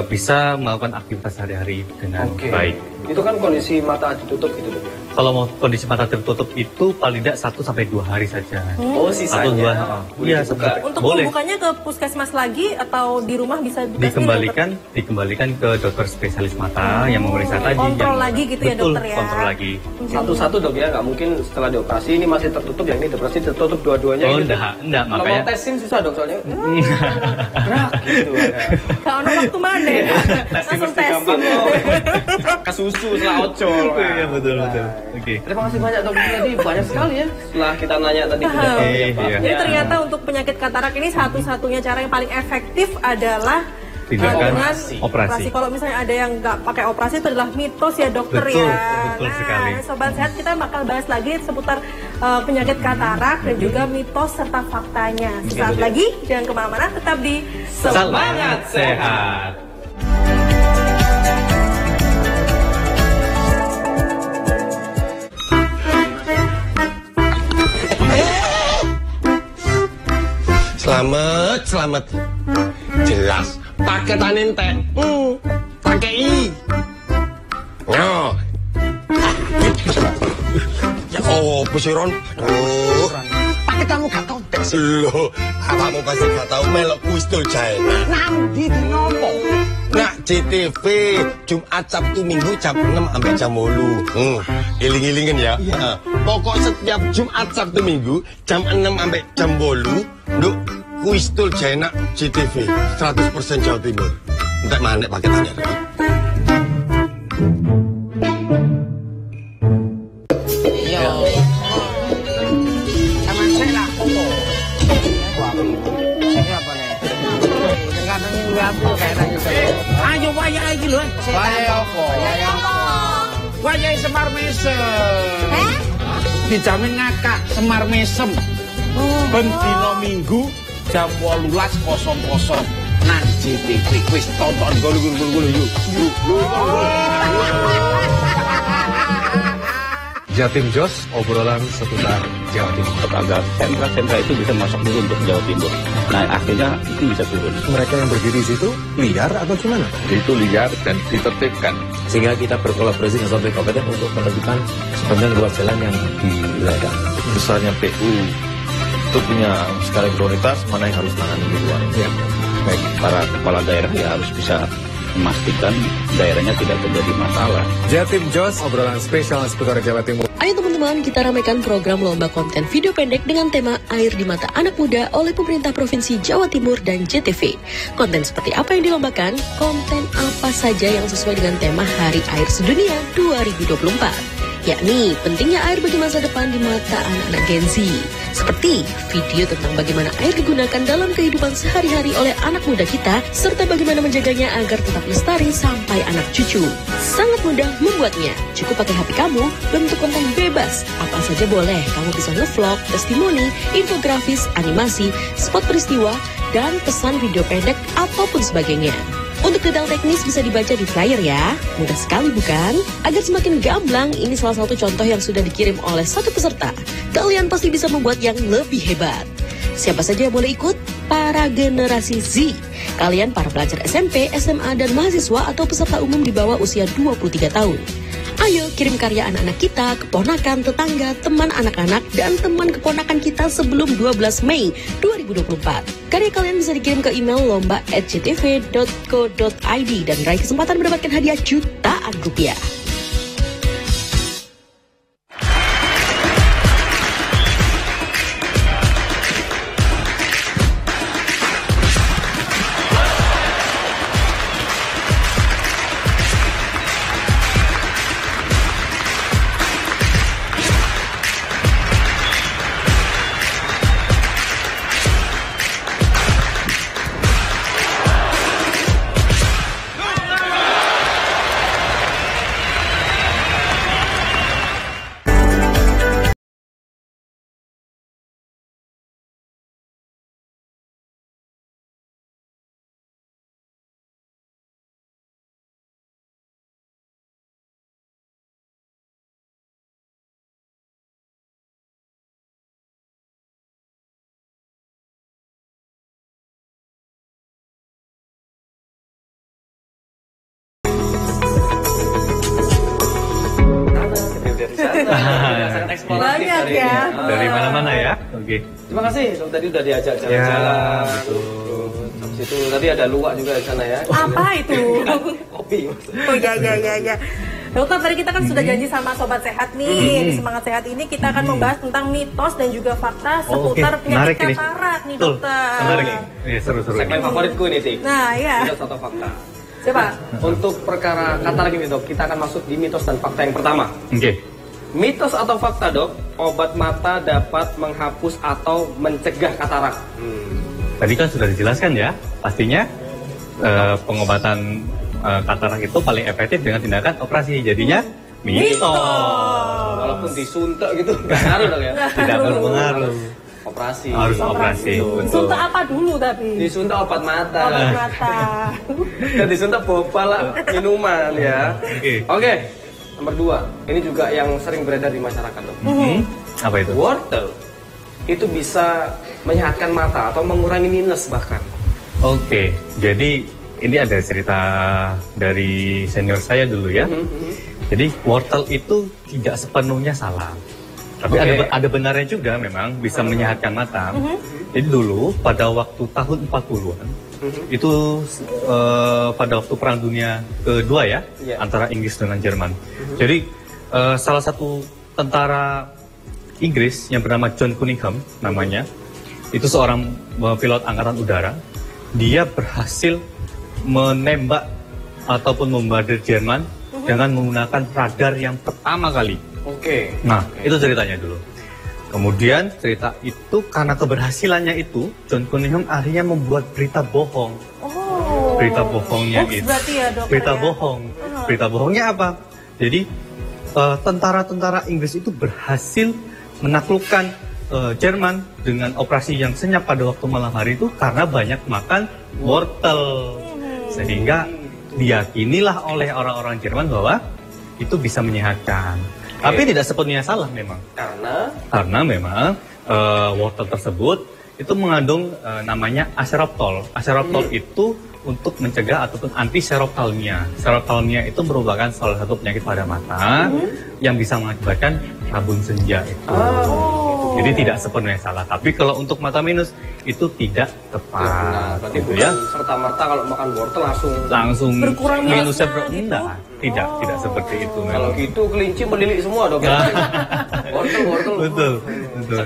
bisa melakukan aktivitas sehari-hari dengan baik. Itu kan kondisi mata ditutup gitu dok. Kalau mau kondisi mata tertutup itu paling tidak 1-2 hari saja. Oh sisanya. Iya, untuk boleh. membukanya ke puskesmas lagi atau di rumah bisa dikembalikan ke dokter spesialis mata yang memeriksa tadi. Kontrol lagi gitu ya dokter ya. Kontrol lagi. Satu-satu dok ya, nggak mungkin setelah dioperasi ini masih tertutup, yang ini dioperasi tertutup dua-duanya. Oh gitu. enggak Kalau makanya. mau tes SIM susah dok soalnya. Berat gitu. Kalau waktu mana? Langsung tes. Ke susu setelah ocol. Iya betul. Oke. Terima kasih banyak dok. Jadi banyak sekali ya setelah kita nanya tadi. Jadi ternyata untuk penyakit katarak ini satu-satunya cara yang paling efektif adalah tindakan operasi. Kalau misalnya ada yang nggak pakai operasi itu adalah mitos ya dokter ya. Betul sekali. Sobat Sehat kita bakal bahas lagi seputar penyakit katarak dan juga mitos serta faktanya. Sesaat lagi jangan kemana-mana, tetap di Semangat Sehat. Selamat. Jelas. Paketan entek. Pakai I. Ya Pusiron. Paketanmu gak tau tes. Loh, awakmu pasti gak tau melok Wistul Jaena. Nanti di nopo. Nak JTV Jumat Sabtu Minggu jam 6 sampai jam 8. Iling-ilingen ya. Pokok setiap Jumat Sabtu Minggu jam 6 sampai jam 8. Nduk Wistul Jaena JTV 100% Jawa Timur. Entek manek paketannya. Ayo wayah iki lho. Wayah apa? Wayah Semar Mesem. Dijamin ngakak Semar Mesem. Ben dina Minggu jam 18.00 nang JTV. Wis tonton gulu yuk. Jatim Jos, obrolan seputar Jawa Timur. Agar sentra-sentra itu bisa masuk dulu untuk Jawa Timur. Nah, akhirnya itu bisa turun. Mereka yang berdiri di situ liar atau gimana? Itu liar dan ditertibkan. Sehingga kita berkolaborasi dengan sampai kompeten untuk menentukan sebenarnya ruas jalan yang di wilayah. Besarnya PU itu punya skala prioritas mana yang harus menangani duluan. Ya. Baik, para kepala daerah ya harus bisa memastikan daerahnya tidak terjadi masalah. Jatim Jos, obrolan spesial seputar Jawa Timur. Ayo teman-teman, kita ramaikan program lomba konten video pendek dengan tema Air di Mata Anak Muda oleh pemerintah Provinsi Jawa Timur dan JTV. Konten seperti apa yang dilombakan? Konten apa saja yang sesuai dengan tema Hari Air Sedunia 2024? Yakni pentingnya air bagi masa depan di mata anak-anak Gen Z. Seperti video tentang bagaimana air digunakan dalam kehidupan sehari-hari oleh anak muda kita, serta bagaimana menjaganya agar tetap lestari sampai anak cucu. Sangat mudah membuatnya. Cukup pakai HP kamu, bentuk konten bebas. Apa saja boleh, kamu bisa nge-vlog, testimoni, infografis, animasi, spot peristiwa, dan pesan video pendek ataupun sebagainya. Untuk detail teknis bisa dibaca di flyer ya. Mudah sekali bukan? Agar semakin gamblang, ini salah satu contoh yang sudah dikirim oleh satu peserta. Kalian pasti bisa membuat yang lebih hebat. Siapa saja yang boleh ikut? Para generasi Z. Kalian para pelajar SMP, SMA, dan mahasiswa atau peserta umum di bawah usia 23 tahun. Ayo kirim karya anak-anak kita, keponakan, tetangga, teman anak-anak, dan teman keponakan kita sebelum 12 Mei 2024. Karya kalian bisa dikirim ke email lomba@jtv.co.id dan raih kesempatan mendapatkan hadiah jutaan rupiah. Banyak ya. Dari mana-mana ya. Oke. Terima kasih. Tadi udah diajak jalan-jalan. Habis itu tadi ada luwak juga di sana ya. Apa itu? Kopi. Oh ya. Dokter, tadi kita kan sudah janji sama Sobat Sehat nih. Di Semangat Sehat ini kita akan membahas tentang mitos dan juga fakta seputar penyakit katarak nih, Dokter. Menarik. Iya, seru-seru. Segmen favoritku ini, Tik. Nah, iya. Mitos atau fakta. Coba. Untuk perkara katarak ini, Dok, kita akan masuk di mitos dan fakta yang pertama. Oke. Mitos atau fakta, Dok, obat mata dapat menghapus atau mencegah katarak. Tadi kan sudah dijelaskan ya, pastinya pengobatan katarak itu paling efektif dengan tindakan operasi. Jadinya mitos. Walaupun disuntik gitu, nggak ngaruh dong ya? Tidak berpengaruh. Operasi. Harus operasi. Disuntik apa dulu tapi? Disuntik obat mata. Obat mata. Dan disuntik boba minuman ya. Oke. Nomor 2, ini juga yang sering beredar di masyarakat, Dok. Apa itu? Wortel itu bisa menyehatkan mata atau mengurangi minus bahkan. Oke, jadi ini ada cerita dari senior saya dulu ya. Jadi wortel itu tidak sepenuhnya salah. Tapi ada benarnya juga memang bisa menyehatkan mata. Jadi dulu pada waktu tahun 40-an, itu pada waktu Perang Dunia Kedua ya, antara Inggris dengan Jerman. Jadi salah satu tentara Inggris yang bernama John Cunningham namanya, itu seorang pilot angkatan udara. Dia berhasil menembak ataupun membombardir Jerman dengan menggunakan radar yang pertama kali. Nah, itu ceritanya dulu. Kemudian cerita itu karena keberhasilannya itu, John Cunningham akhirnya membuat berita bohong. Berita bohongnya itu. Ya, dokter, berita bohong. Berita bohongnya apa? Jadi tentara-tentara Inggris itu berhasil menaklukkan Jerman dengan operasi yang senyap pada waktu malam hari itu karena banyak makan wortel. Sehingga diyakinilah oleh orang-orang Jerman bahwa itu bisa menyehatkan. Tapi tidak sepenuhnya salah memang. Karena memang wortel tersebut itu mengandung namanya aseraptol. Aseraptol itu untuk mencegah ataupun anti seroptalmia. Seroptalmia itu merupakan salah satu penyakit pada mata yang bisa mengakibatkan rabun senja itu. Jadi tidak sepenuhnya salah. Tapi kalau untuk mata minus itu tidak tepat. Nah, berarti gitu bukan serta-merta kalau makan wortel langsung berkurang minusnya gitu. Tidak seperti itu. Kalau gitu kelinci melilit semua dok. Wortel. Betul.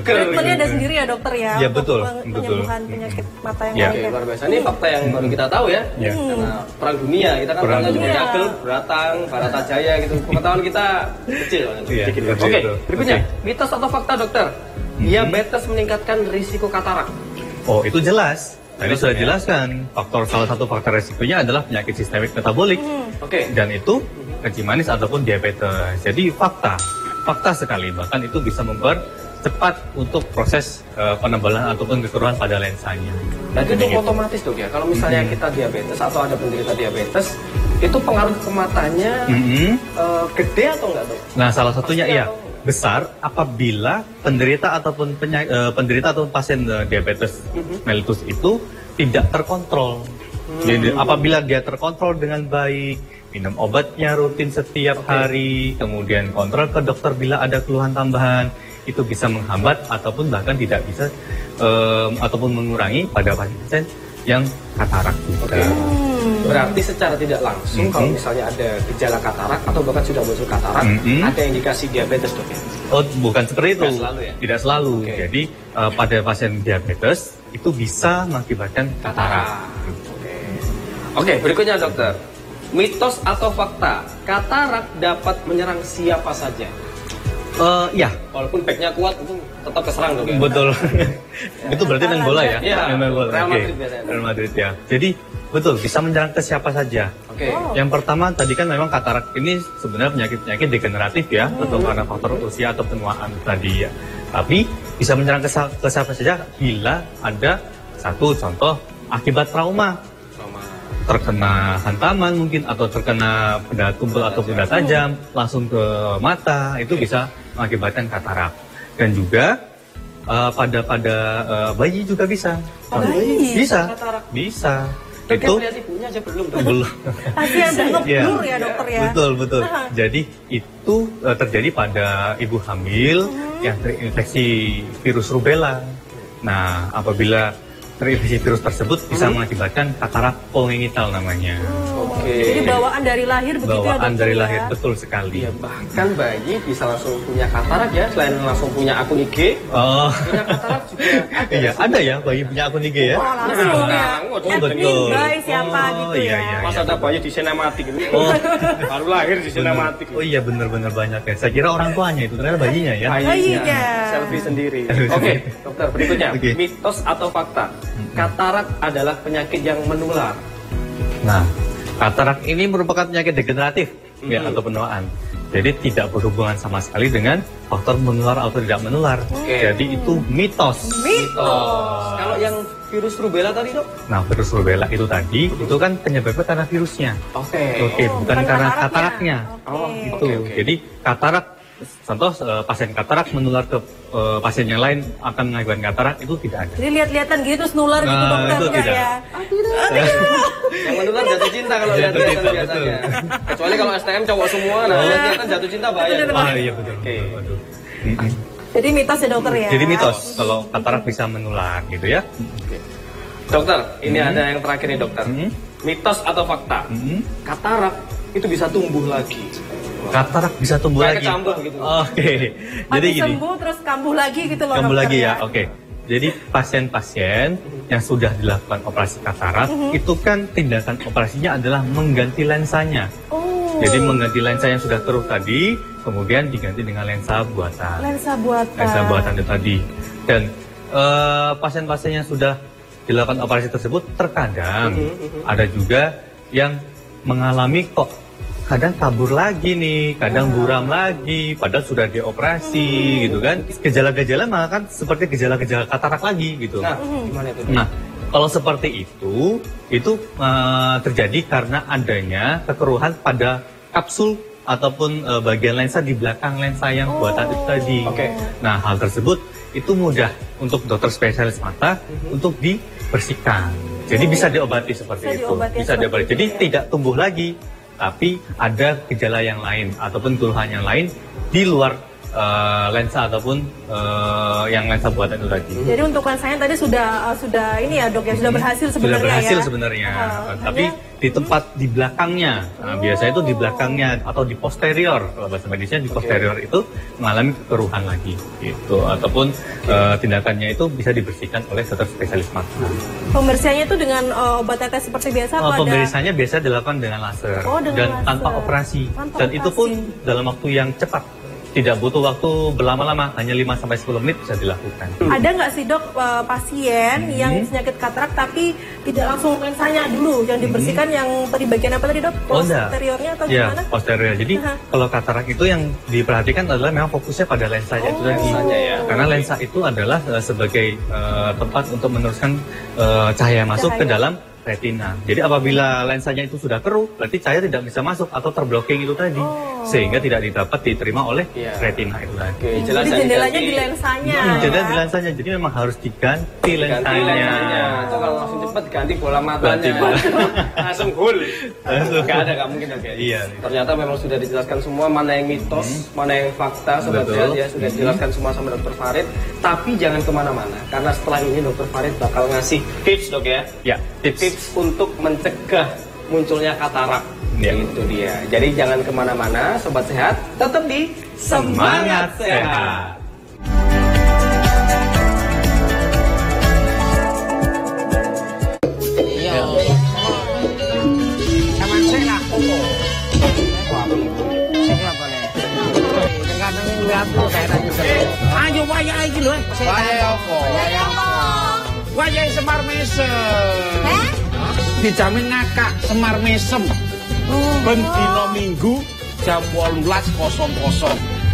Treatmentnya ada sendiri ya dokter ya. Ya betul. Penyembuhan penyakit mata yang Ya, lainnya. luar biasa. Ini fakta yang baru kita tahu ya. Karena perang dunia kita kan tahu juga Jagel, Beratang, Baratajaya gitu. Pengetahuan kita kecil. Oke, berikutnya mitos atau fakta dokter? Diabetes meningkatkan risiko katarak. Oh, itu jelas. Tadi sudah jelaskan. Salah satu faktor resikonya adalah penyakit sistemik metabolik. Dan itu kencing manis ataupun diabetes. Jadi fakta sekali. Bahkan itu bisa mempercepat untuk proses penebalan ataupun kekeruhan pada lensanya. Berarti itu otomatis dok ya. Kalau misalnya kita diabetes atau ada penderita diabetes, itu pengaruh ke matanya gede atau enggak dok? Nah, salah satunya iya. Besar apabila penderita ataupun pasien diabetes mellitus itu tidak terkontrol. Jadi apabila dia terkontrol dengan baik, minum obatnya rutin setiap hari, kemudian kontrol ke dokter bila ada keluhan tambahan, itu bisa menghambat ataupun bahkan tidak bisa ataupun mengurangi pada pasien yang katarak juga. Berarti secara tidak langsung kalau misalnya ada gejala katarak atau bahkan sudah muncul katarak, ada indikasi diabetes dok ya? Oh, bukan seperti itu. Tidak selalu ya? Tidak selalu. Jadi pada pasien diabetes itu bisa mengakibatkan katarak. Oke, berikutnya dokter. Mitos atau fakta, katarak dapat menyerang siapa saja? Ya. Walaupun backnya kuat itu tetap keserang dok ya? Betul. Itu berarti main bola ya? Iya, main bola. Real Madrid biasanya. Real Madrid ya. Jadi betul, bisa menyerang ke siapa saja. Yang pertama tadi kan memang katarak ini sebenarnya penyakit degeneratif ya, atau karena faktor usia atau penuaan tadi ya. Tapi bisa menyerang ke siapa saja bila ada satu contoh akibat trauma. Terkena hantaman mungkin atau terkena benda tumpul atau benda tajam langsung ke mata, itu bisa mengakibatkan katarak. Dan juga pada bayi juga bisa. Bisa. Itu ibunya aja belum. Pasti ada ngeblur ya dokter ya. Betul. Jadi itu terjadi pada ibu hamil yang terinfeksi virus rubella. Nah, apabila terinfeksi virus tersebut bisa mengakibatkan katarak kongenital namanya. Jadi bawaan dari lahir begitu ya dokter? Bawaan dari lahir, betul sekali. Ya, bahkan bayi bisa langsung punya katarak ya, selain langsung punya akun IG. Punya katarak juga ada. Iya, ada ya bayi punya akun IG ya. Langsung ya. Betul. Bayi siapa gitu ya. Mas ada bayi di sinematik gitu. Baru lahir di sinematik. Oh iya, benar-benar banyak ya. Saya kira orang tuanya itu, ternyata bayinya ya. Bayinya. Selfie sendiri. Oke, dokter, berikutnya. Mitos atau fakta? Katarak adalah penyakit yang menular. Nah, katarak ini merupakan penyakit degeneratif ya, atau penuaan. Jadi tidak berhubungan sama sekali dengan faktor menular atau tidak menular. Jadi itu mitos. Kalau yang virus rubella tadi dok? Nah, virus rubella itu tadi itu kan penyebabnya karena virusnya. Bukan karena kataraknya. Jadi katarak, contoh pasien katarak menular ke pasien yang lain akan mengakibatkan katarak, itu tidak ada. Jadi lihat-lihatan gitu terus nular gitu dokter itu tidak. ya? Yang menular jatuh cinta kalau lihat-lihatan biasanya. Kecuali kalau STM cowok semua, nah lihat-lihatan jatuh cinta bahaya. Iya betul. Jadi mitos ya dokter ya? Jadi mitos kalau katarak bisa menular gitu ya. Dokter, ini ada yang terakhir nih dokter. Mitos atau fakta? Katarak itu bisa tumbuh lagi. Katarak bisa tumbuh lagi. Gitu. Jadi gini. Sembuh terus kambuh lagi gitu loh. Kambuh lagi ya. Jadi pasien-pasien yang sudah dilakukan operasi katarak itu kan tindakan operasinya adalah mengganti lensanya. Jadi mengganti lensa yang sudah keruh tadi, kemudian diganti dengan lensa buatan. Lensa buatan itu tadi. Dan pasien-pasien yang sudah dilakukan operasi tersebut terkadang ada juga yang mengalami kok kadang kabur lagi nih, kadang buram lagi, padahal sudah dioperasi gitu kan. Gejala-gejala malah kan seperti gejala-gejala katarak lagi gitu. Nah, gimana itu? Nah, kalau seperti itu terjadi karena adanya kekeruhan pada kapsul ataupun bagian lensa di belakang lensa yang buatan itu tadi. Nah, hal tersebut itu mudah untuk dokter spesialis mata untuk dibersihkan. Jadi bisa diobati seperti itu. Bisa diobati. Jadi tidak tumbuh lagi. Tapi ada gejala yang lain ataupun keluhan yang lain di luar lensa ataupun yang lensa buatan itu tadi. Jadi untuk lensanya tadi sudah ini ya dok ya, sudah berhasil sebenarnya. Sudah berhasil ya? sebenarnya, tapi di tempat di belakangnya, biasanya itu di belakangnya atau di posterior, kalau bahasa medisnya di posterior itu mengalami kekeruhan lagi, gitu. Ataupun tindakannya itu bisa dibersihkan oleh dokter spesialis mata. Pembersihannya itu dengan obat tetes seperti biasa? Pembersihannya biasa dilakukan dengan laser dan tanpa operasi. Dan itu pun dalam waktu yang cepat. Tidak butuh waktu berlama-lama, hanya 5-10 menit bisa dilakukan. Ada nggak sih dok pasien yang penyakit katarak tapi tidak langsung lensanya dulu yang dibersihkan, yang tadi bagian apa tadi dok? Posteriornya atau gimana? Ya, posterior. Jadi kalau katarak itu yang diperhatikan adalah memang fokusnya pada lensanya itu tadi. Karena lensa itu adalah sebagai tempat untuk meneruskan cahaya masuk ke dalam retina. Jadi apabila lensanya itu sudah keruh, berarti cahaya tidak bisa masuk atau terblocking itu tadi, sehingga tidak dapat diterima oleh retina itu tadi. Jadi jendelanya di lensanya. Jendela di lensanya, jadi memang harus diganti lensanya. Itu kalau langsung cepat ganti bola matanya. Langsung full. Gak ada, gak mungkin oke. Iya. Ternyata memang sudah dijelaskan semua mana yang mitos, mana yang fakta, sobat sehat ya, sudah dijelaskan semua sama Dr. Farid. Tapi jangan kemana-mana, karena setelah ini Dr. Farid bakal ngasih tips dok ya. Ya, tips untuk mencegah munculnya katarak. Itu dia. Jadi jangan kemana-mana, sobat sehat, tetap di Semangat Sehat. Ayo wayah iki lho. Wayah apa? Wayah Semar Mesem. Dijamin ngakak Semar Mesem. Ben dina Minggu jam 18.00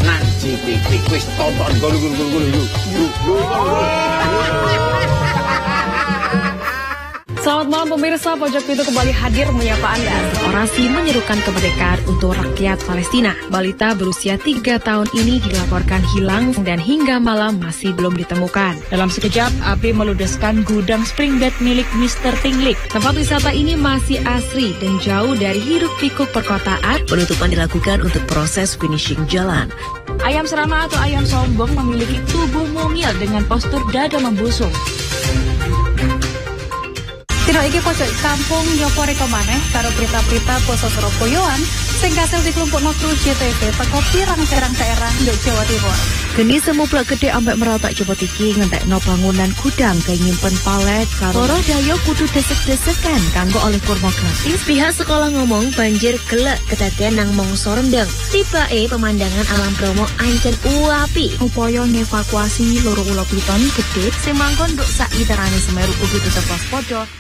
nang JTV. Wis tonton gulu. Selamat malam pemirsa, Pojok Pintu kembali hadir menyapa Anda. Orasi menyerukan kemerdekaan untuk rakyat Palestina. Balita berusia 3 tahun ini dilaporkan hilang dan hingga malam masih belum ditemukan. Dalam sekejap, api meludeskan gudang spring bed milik Mr. Tinglik. Tempat wisata ini masih asri dan jauh dari hiruk-pikuk perkotaan. Penutupan dilakukan untuk proses finishing jalan. Ayam serama atau ayam sombong memiliki tubuh mungil dengan postur dada membusung. Tino iki pojok kampung nyopo reko maneh karo berita-berita poso Surabayaan sing kasil dikelompokno kru JTV teko pirang-pirang daerah nduk Jawa Timur. Geni semu plek gede ambek meratak cepot iki ngentekno bangunan gudang kaya nyimpen palet karo dayo kudu desek-desekan kanggo oleh kurma gratis. Pihak sekolah ngomong banjir gelek kedadean nang mangsa rendeng. Tibake pemandangan alam Bromo ancen uapi. Upaya ngevakuasi loro ula piton gede sing mangkon nduk sak iterane Semeru ugi tetep waspada.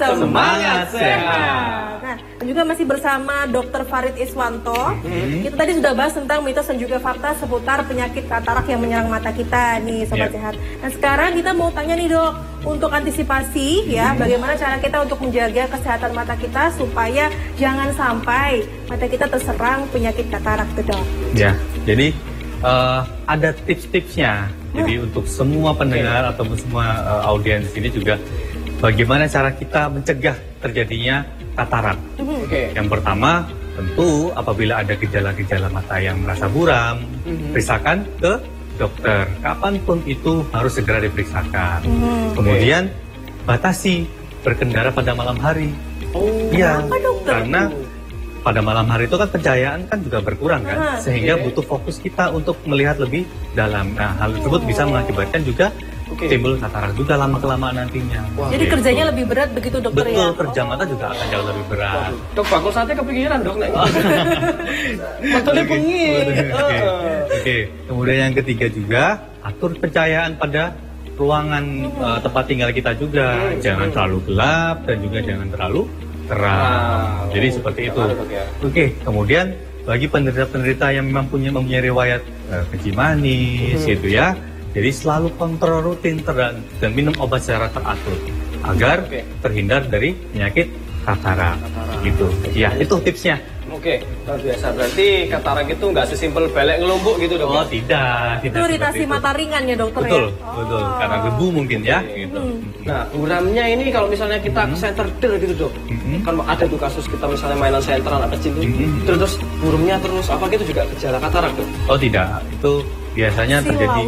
Semangat Sehat. Nah, juga masih bersama Dr. Farid Iswanto. Kita tadi sudah bahas tentang mitos dan juga fakta seputar penyakit katarak yang menyerang mata kita nih, Sobat Sehat. Nah, sekarang kita mau tanya nih dok, untuk antisipasi ya, bagaimana cara kita untuk menjaga kesehatan mata kita supaya jangan sampai mata kita terserang penyakit katarak tuh dok. Ya, jadi ada tips-tipsnya. Jadi untuk semua pendengar ataupun semua audiens ini juga bagaimana cara kita mencegah terjadinya katarak. Yang pertama, tentu apabila ada gejala-gejala mata yang merasa buram, periksakan ke dokter. Kapanpun itu harus segera diperiksakan. Kemudian batasi berkendara pada malam hari. Iya, karena pada malam hari itu kan pencahayaan kan juga berkurang kan, sehingga butuh fokus kita untuk melihat lebih dalam. Nah, hal tersebut bisa mengakibatkan juga timbul katarak juga lama-kelamaan nantinya. Jadi kerjanya lebih berat begitu dokter ya? Betul, kerja mata juga akan jauh lebih berat. Dok, bakul sate kepikiran dok. Matanya pengin. Oke, kemudian yang ketiga juga, atur pencahayaan pada ruangan tempat tinggal kita juga. Jangan terlalu gelap dan juga jangan terlalu terang. Jadi seperti itu. Oke, kemudian bagi penderita-penderita yang memang mempunyai riwayat kencing manis gitu ya, jadi selalu kontrol rutin dan minum obat secara teratur agar terhindar dari penyakit katarak gitu. Ya, itu tipsnya. Oke, luar biasa. Berarti katarak itu nggak sesimpel belek ngelumbuk gitu dok? Oh tidak. Itu iritasi mata ringan ya dokter betul, ya? Betul, karena debu mungkin ya. Gitu. Nah, buramnya ini kalau misalnya kita ke center del gitu dok, kan ada tuh kasus kita misalnya mainan center anak kecil terus burumnya terus apa gitu juga gejala katarak dok? Oh tidak, itu biasanya terjadi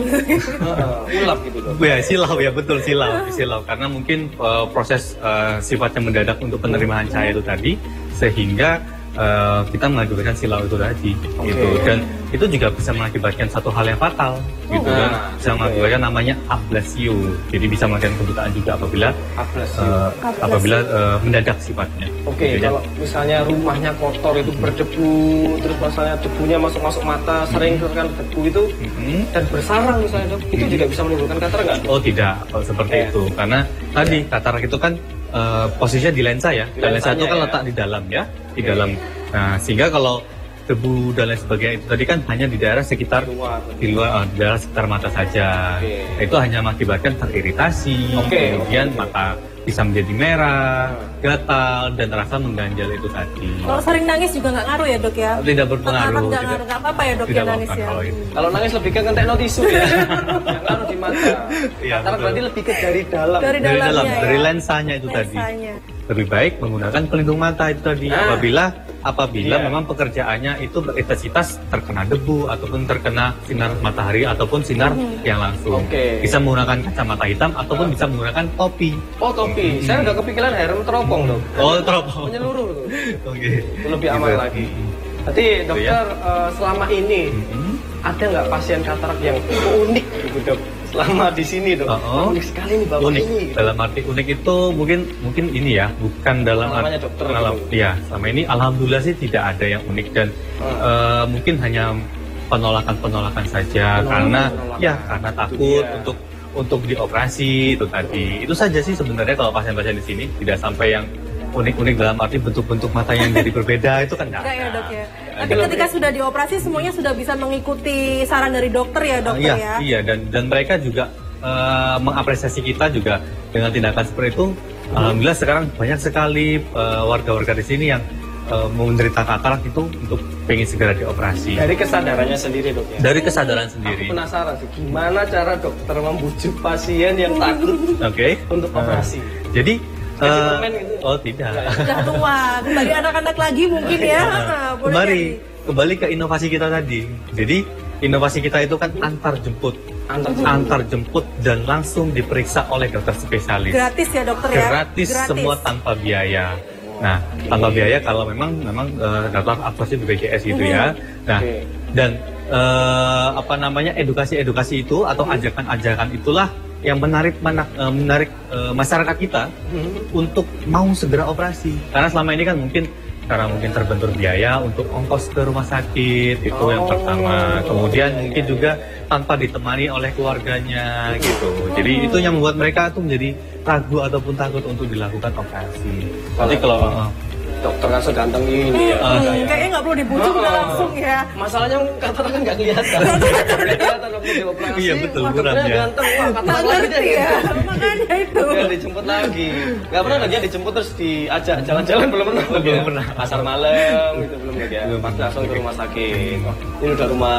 ulap gitu dok? Ya silau ya, betul silau karena mungkin proses sifatnya mendadak untuk penerimaan cahaya itu tadi sehingga kita mengakibatkan silau itu tadi gitu. Dan itu juga bisa mengakibatkan satu hal yang fatal gitu dan bisa mengakibatkan namanya ablasio. Jadi bisa mengakibatkan kebutaan juga apabila mendadak sifatnya. Oke, kalau misalnya rumahnya kotor itu berdebu, terus misalnya debunya masuk mata, sering kan debu itu dan bersarang misalnya dok, itu juga bisa menimbulkan katarak nggak? Oh tidak, seperti itu karena tadi katarak itu kan posisinya di lensa ya, dan lensa itu kan letak di dalam ya, di dalam. Nah, sehingga kalau debu dan lain sebagainya itu tadi kan hanya di daerah sekitar di daerah sekitar mata saja. Itu hanya mengakibatkan teriritasi, kemudian mata bisa menjadi merah, gatal dan terasa mengganjal itu tadi. Kalau sering nangis juga nggak ngaruh ya dok ya? Tidak berpengaruh. Nggak apa-apa ya dok ya nangis ya? Kalau nangis lebih ke kentek tisu ya, yang ngaruh di mata. Katarak berarti lebih ke dari dalam. Dari lensanya itu tadi. Lebih baik menggunakan pelindung mata itu tadi apabila memang pekerjaannya itu berintensitas terkena debu ataupun terkena sinar matahari ataupun sinar yang langsung. Bisa menggunakan kacamata hitam ataupun bisa menggunakan topi. Oh topi, saya nggak kepikiran helm teropong dong. Oh teropong. Menyeluruh tuh. Itu lebih aman lagi. Berarti dokter selama ini ada nggak pasien katarak yang unik gitu dok? Selama di sini dok, unik sekali nih bapak unik. ini. Dalam arti unik itu mungkin ini ya, bukan dalam arti dokter. Ya, selama ini alhamdulillah sih tidak ada yang unik dan mungkin hanya penolakan saja karena takut untuk dioperasi itu tadi. Itu saja sih sebenarnya kalau pasien-pasien di sini tidak sampai yang unik-unik dalam arti bentuk-bentuk mata yang jadi berbeda itu kan enggak ya dok ya. Tapi ketika sudah dioperasi semuanya sudah bisa mengikuti saran dari dokter ya dokter ya. Iya dan mereka juga mengapresiasi kita juga dengan tindakan seperti itu. Alhamdulillah sekarang banyak sekali warga-warga di sini yang menderita katarak itu untuk pengen segera dioperasi. Dari kesadarannya sendiri dok ya? Dari kesadaran sendiri. Aku penasaran sih gimana cara dokter membujuk pasien yang takut untuk operasi. Jadi gitu. Oh tidak. Sudah tua, kembali anak-anak lagi mungkin ya. Kembali ke inovasi kita tadi. Jadi inovasi kita itu kan antar jemput dan langsung diperiksa oleh dokter spesialis. Gratis ya dokter ya? Gratis. Semua tanpa biaya. Nah, tanpa biaya kalau memang daftar absorpsi BPJS gitu ya. Nah, dan edukasi itu atau ajakan-ajakan itulah yang menarik masyarakat kita untuk mau segera operasi. Karena selama ini kan mungkin terbentur biaya untuk ongkos ke rumah sakit itu yang pertama. Kemudian mungkin juga tanpa ditemani oleh keluarganya gitu. Jadi itu yang membuat mereka tuh menjadi ragu ataupun takut untuk dilakukan operasi. Nanti kalau dokter kan seganteng ini ya. Kayaknya nggak perlu dibujuk udah langsung ya. Masalahnya katarak kan nggak kelihatan. Kelihatan waktu dioperasi. Iya betul, buram ya. Ganteng, wah katarak lagi deh. Makanya itu. Dia dijemput lagi. Nggak pernah lagi dijemput terus diajak jalan-jalan belum pernah. Pasar malam gitu belum lagi ya. Pas langsung ke rumah sakit. Ini udah rumah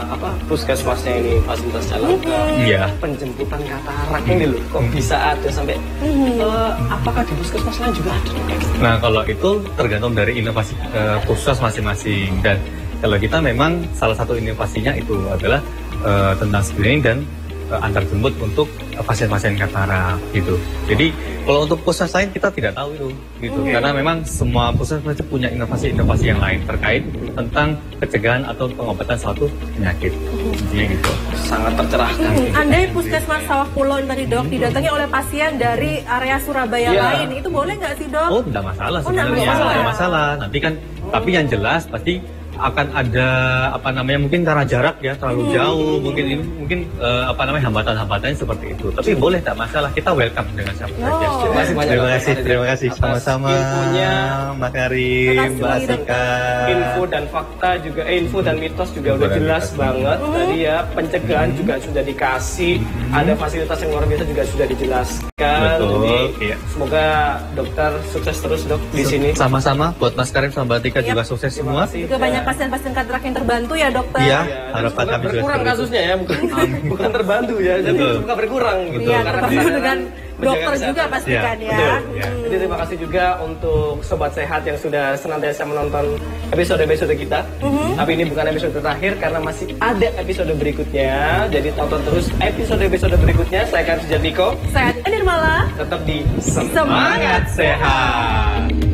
puskesmasnya ini fasilitas jalan. Iya. Penjemputan katarak ini loh. Kok bisa ada sampai? Apakah di puskesmas lain juga ada? Nah kalau itu tergantung dari inovasi puskesmas masing-masing dan kalau kita memang salah satu inovasinya itu adalah tentang screening dan antar jemput untuk pasien-pasien katarak gitu. Jadi kalau untuk puskesmas lain kita tidak tahu itu gitu, karena memang semua puskesmas itu punya inovasi-inovasi yang lain terkait tentang pencegahan atau pengobatan suatu penyakit. Intinya gitu. Sangat tercerahkan. Andai puskesmas Sawah Kulon tadi dok didatangi oleh pasien dari area Surabaya lain, itu boleh nggak sih dok? Oh, tidak masalah sebenarnya, tidak masalah. Nanti kan, tapi yang jelas pasti akan ada mungkin karena jarak ya terlalu jauh, mungkin hambatan-hambatannya seperti itu. Tapi boleh, tak masalah, kita welcome dengan siapa saja. Terima kasih sama-sama. Infonya Mbak Karim, Mbak Asika. Info dan fakta juga, info dan mitos juga udah jelas banget. Tadi ya pencegahan juga sudah dikasih, ada fasilitas yang luar biasa juga sudah dijelaskan. Betul. Jadi, semoga dokter sukses terus dok di sini. Sama-sama buat Mas Karim sama Mbak Tika juga sukses semua. Juga banyak pasien-pasien katarak yang terbantu ya dokter. Iya, harapan kami juga berkurang kasusnya ya, bukan terbantu ya, jadi suka berkurang gitu. Iya, karena terbantu dengan dokter juga pastikan ya. Jadi terima kasih juga untuk sobat sehat yang sudah senantiasa menonton episode-episode kita. Tapi ini bukan episode terakhir karena masih ada episode berikutnya. Jadi tonton terus episode-episode berikutnya. Saya Karim Sujatmiko. Saya Nirmala. Tetap di Semangat Sehat.